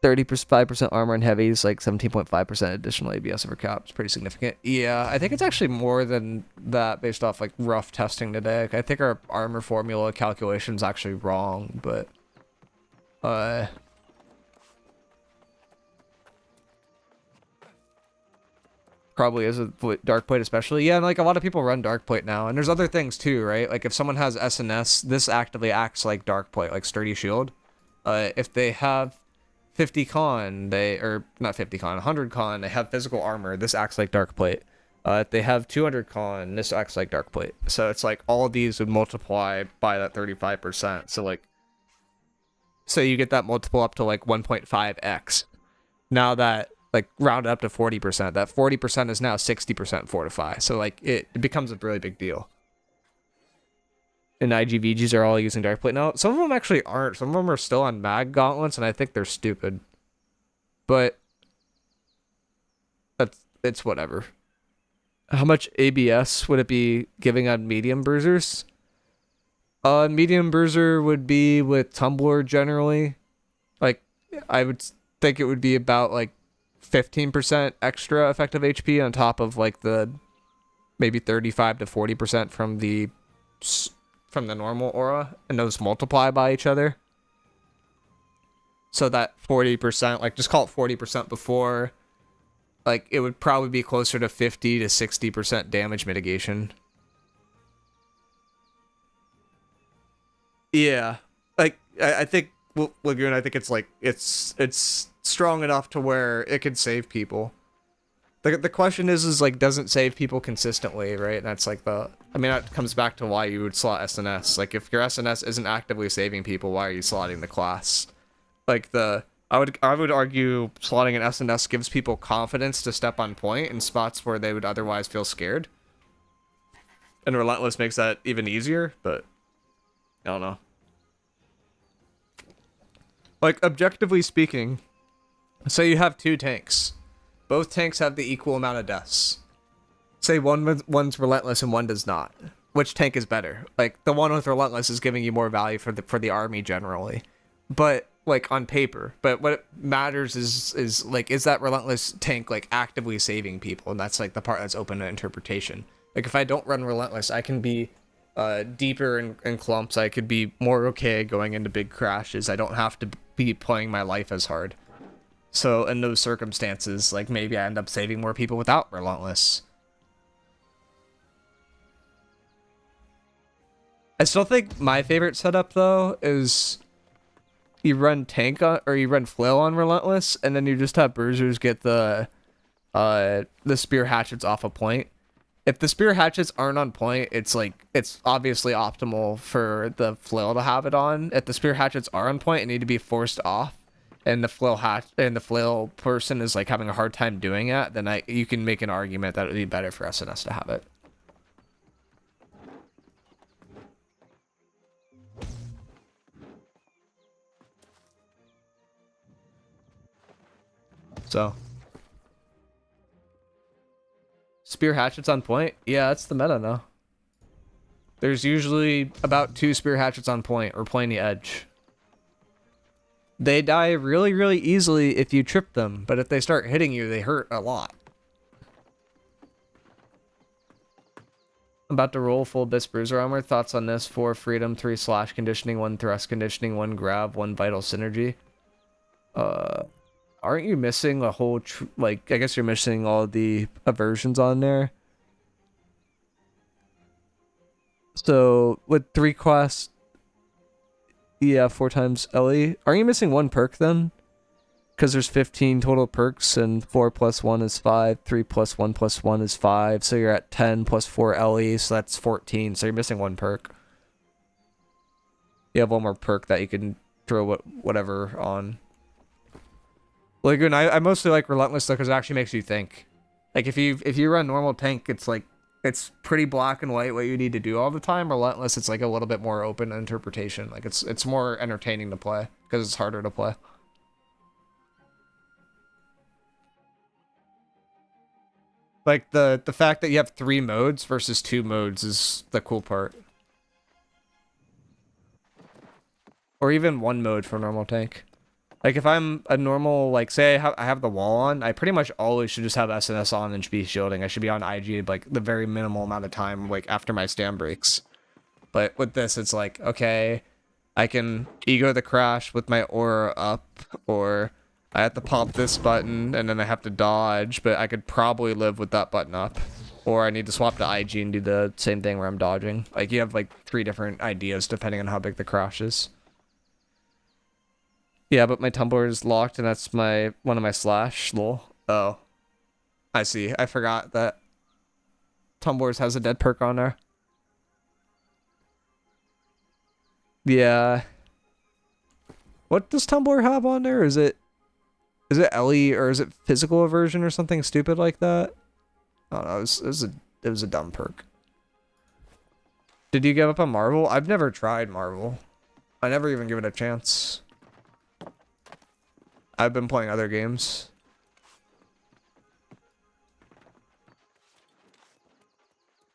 35% armor and heavies, like 17.5% additional ABS over cap. It's pretty significant. Yeah, I think it's actually more than that based off like rough testing today. I think our armor formula calculation is actually wrong, but probably is a dark plate especially. Yeah, and like a lot of people run dark plate now, and there's other things too, right? Like if someone has SNS, this actively acts like dark plate, like sturdy shield. If they have 50 con, or not 50 con, 100 con, they have physical armor, this acts like dark plate. If they have 200 con, this acts like dark plate. So it's like all of these would multiply by that 35%. So like, so you get that multiple up to like 1.5x. Now that, like, round it up to 40%, that 40% is now 60% fortify. So like it becomes a really big deal. And IGVGs are all using Darkplate now. Some of them actually aren't. Some of them are still on mag gauntlets, and I think they're stupid. But it's whatever. How much ABS would it be giving on medium bruisers? Medium bruiser would be with Tumbler generally. Like, I would think it would be about like 15% extra effective HP on top of like the maybe 35 to 40% from the normal aura, and those multiply by each other. So that 40%, like just call it 40% before, like it would probably be closer to 50 to 60% damage mitigation. Yeah, like I think Lagoon, I think it's like it's strong enough to where it could save people. The question is like, doesn't save people consistently, right? And that's like I mean, that comes back to why you would slot SNS. Like, if your SNS isn't actively saving people, why are you slotting the class? Like, I would argue slotting an SNS gives people confidence to step on point in spots where they would otherwise feel scared. And Relentless makes that even easier, but I don't know. Like, objectively speaking, say you have 2 tanks. Both tanks have the equal amount of deaths. Say one's Relentless and one does not. Which tank is better? Like, the one with Relentless is giving you more value for the army generally. But, like, on paper. But what matters is like, is that Relentless tank, like, actively saving people? And that's, like, the part that's open to interpretation. Like, if I don't run Relentless, I can be deeper in clumps. I could be more okay going into big crashes. I don't have to be playing my life as hard. So in those circumstances, like, maybe I end up saving more people without Relentless. I still think my favorite setup, though, is you run tank on, or you run flail on Relentless, and then you just have bruisers get the spear hatchets off a point. If the spear hatchets aren't on point, it's like, it's obviously optimal for the flail to have it on. If the spear hatchets are on point and need to be forced off, and the flail person is like having a hard time doing it, then you can make an argument that it would be better for SNS to have it. So. Spear hatchets on point? Yeah, that's the meta now. There's usually about 2 spear hatchets on point or playing the edge. They die really, really easily if you trip them, but if they start hitting you, they hurt a lot. I'm about to roll full Bis Bruiser armor. Thoughts on this? 4 freedom, 3 slash conditioning, 1 thrust conditioning, 1 grab, 1 vital synergy. Aren't you missing a whole, like, I guess you're missing all the aversions on there. So, with 3 quests, yeah, 4 times LE. Are you missing 1 perk then? Because there's 15 total perks, and 4 plus 1 is 5, 3 plus 1 plus 1 is 5, so you're at 10 plus 4 LE, so that's 14, so you're missing 1 perk. You have 1 more perk that you can throw whatever on. Lagoon, I mostly like Relentless though, because it actually makes you think. Like, if you run normal tank, it's like, it's pretty black and white what you need to do all the time. Relentless, it's like a little bit more open interpretation. Like, it's more entertaining to play, because it's harder to play. Like, the fact that you have 3 modes versus 2 modes is the cool part. Or even 1 mode for normal tank. Like, if I'm a normal, like, say I have the wall on, I pretty much always should just have SNS on and be shielding. I should be on IG, like, the very minimal amount of time, like, after my stand breaks. But with this, it's like, okay, I can ego the crash with my aura up, or I have to pop this button, and then I have to dodge, but I could probably live with that button up. Or I need to swap to IG and do the same thing where I'm dodging. Like, you have, like, 3 different ideas depending on how big the crash is. Yeah, but my tumbler is locked, and that's one of my slash. Lol. Oh. I see. I forgot that Tumblers has a dead perk on there. Yeah. What does Tumbler have on there? Is it LE, or is it physical aversion or something stupid like that? I don't know. It was a dumb perk. Did you give up on Marvel? I've never tried Marvel. I never even give it a chance. I've been playing other games.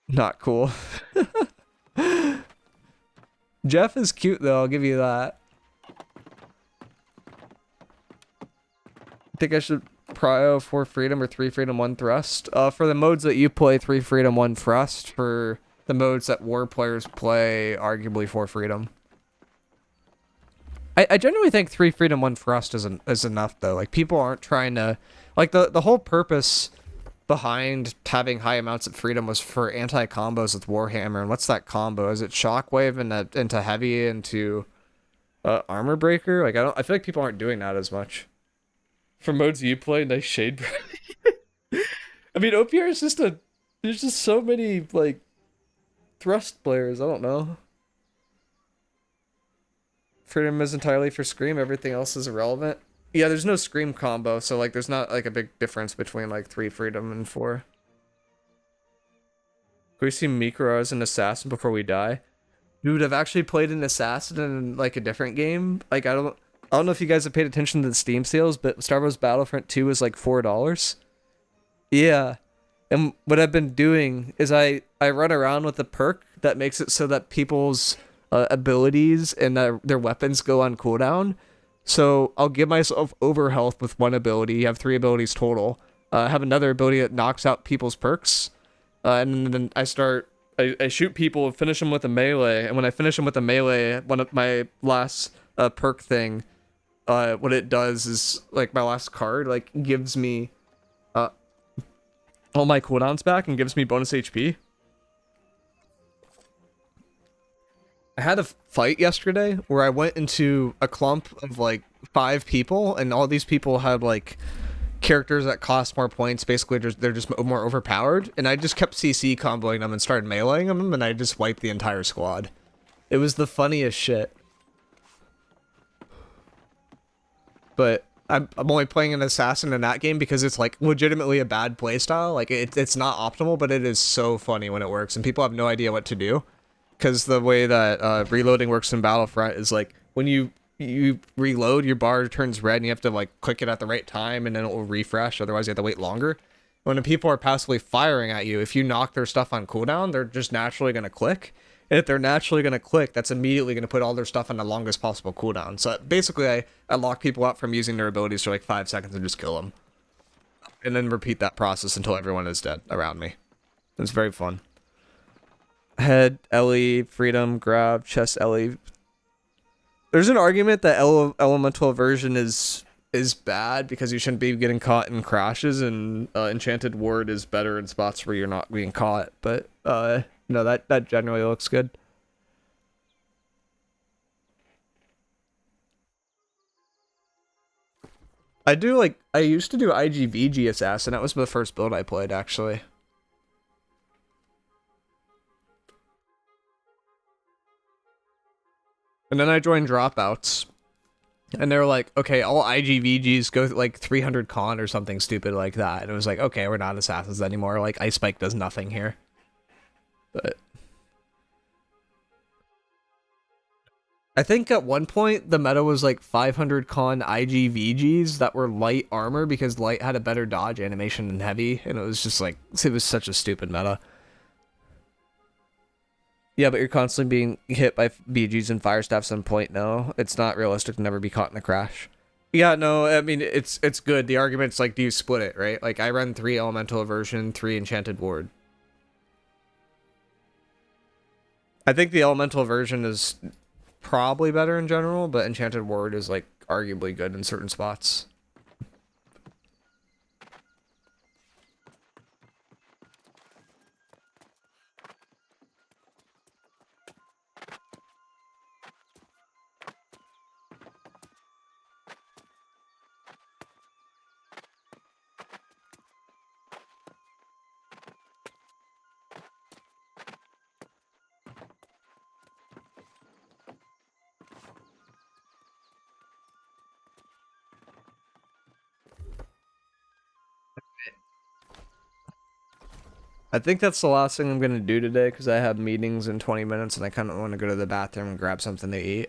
Not cool. Jeff is cute though, I'll give you that. Think I should prio 4 freedom or 3 freedom 1 thrust? For the modes that you play, 3 freedom 1 thrust. For the modes that war players play, arguably 4 freedom. I genuinely think 3 freedom 1 thrust is enough though. Like, people aren't trying to, like, the whole purpose behind having high amounts of freedom was for anti-combos with Warhammer. And what's that combo? Is it shockwave into heavy into armor breaker? Like, I feel like people aren't doing that as much. For modes you play, nice shade. I mean, OPR is just there's just so many, like, thrust players. I don't know. Freedom is entirely for Scream. Everything else is irrelevant. Yeah, there's no Scream combo, so, like, there's not, like, a big difference between, like, 3 freedom and 4. Can we see miicrow as an assassin before we die? Dude, I've actually played an assassin in, like, a different game. Like, I don't know if you guys have paid attention to the Steam sales, but Star Wars Battlefront 2 is like $4. Yeah. And what I've been doing is I run around with a perk that makes it so that people's abilities and their weapons go on cooldown. So I'll give myself overhealth with 1 ability. You have 3 abilities total. I have another ability that knocks out people's perks. And then I shoot people, finish them with a melee. And when I finish them with a melee, one of my last perk thing, what it does is, like, my last card, like, gives me all my cooldowns back and gives me bonus HP. I had a fight yesterday where I went into a clump of, like, 5 people, and all these people had, like, characters that cost more points. Basically, they're just more overpowered, and I just kept CC comboing them and started meleeing them, and I just wiped the entire squad. It was the funniest shit. But I'm only playing an assassin in that game because it's, like, legitimately a bad playstyle. Like, it's not optimal, but it is so funny when it works, and people have no idea what to do. Because the way that reloading works in Battlefront is, like, when you you reload, your bar turns red and you have to like click it at the right time and then it will refresh, otherwise you have to wait longer. When the people are passively firing at you, if you knock their stuff on cooldown, they're just naturally going to click. And if they're naturally going to click, that's immediately going to put all their stuff on the longest possible cooldown. So basically, I lock people out from using their abilities for like 5 seconds and just kill them. And then repeat that process until everyone is dead around me. It's very fun. Head, Ellie, freedom, grab, chest, Ellie. There's an argument that elemental aversion is bad because you shouldn't be getting caught in crashes, and enchanted ward is better in spots where you're not being caught. But no, that generally looks good. I used to do IGVG assassin. That was the first build I played actually. And then I joined Dropouts. And they were like, okay, all IGVGs go like 300 con or something stupid like that. And it was like, okay, we're not assassins anymore. Like, Ice Spike does nothing here. But I think at one point the meta was like 500 con IGVGs that were light armor because light had a better dodge animation than heavy. And it was just like, it was such a stupid meta. Yeah, but you're constantly being hit by BGs and fire staff some point. No, it's not realistic to never be caught in a crash. Yeah, no, I mean, it's good. The argument's like, do you split it, right? Like, I run 3 elemental aversion, 3 enchanted ward. I think the elemental aversion is probably better in general, but enchanted ward is like arguably good in certain spots. I think that's the last thing I'm going to do today because I have meetings in 20 minutes and I kind of want to go to the bathroom and grab something to eat.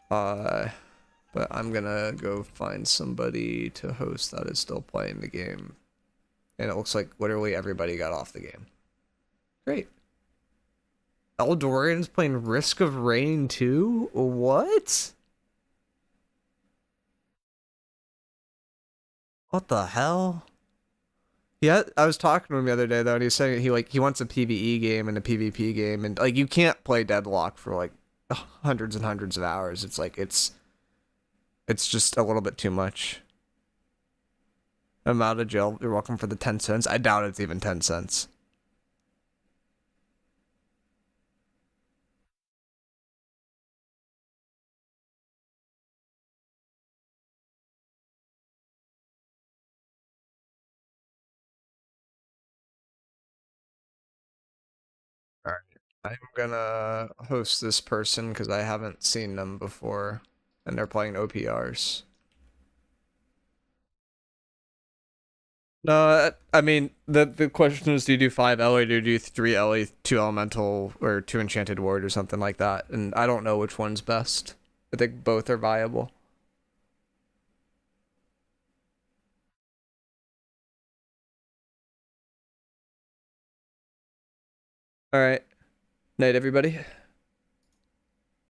But I'm going to go find somebody to host that is still playing the game. And it looks like literally everybody got off the game. Great. Eldorian's playing Risk of Rain 2? What? What the hell? Yeah, I was talking to him the other day though, and he was saying he wants a PvE game and a PvP game, and like you can't play Deadlock for like hundreds and hundreds of hours. It's like it's just a little bit too much. I'm out of jail. You're welcome for the 10 cents. I doubt it's even 10 cents. All right. I'm gonna host this person because I haven't seen them before, and they're playing OPRs. No, I mean, the question is, do you do 5 LE, or do you do 3 LE, 2 elemental, or 2 enchanted ward, or something like that? And I don't know which one's best. I think both are viable. Alright. Night, everybody.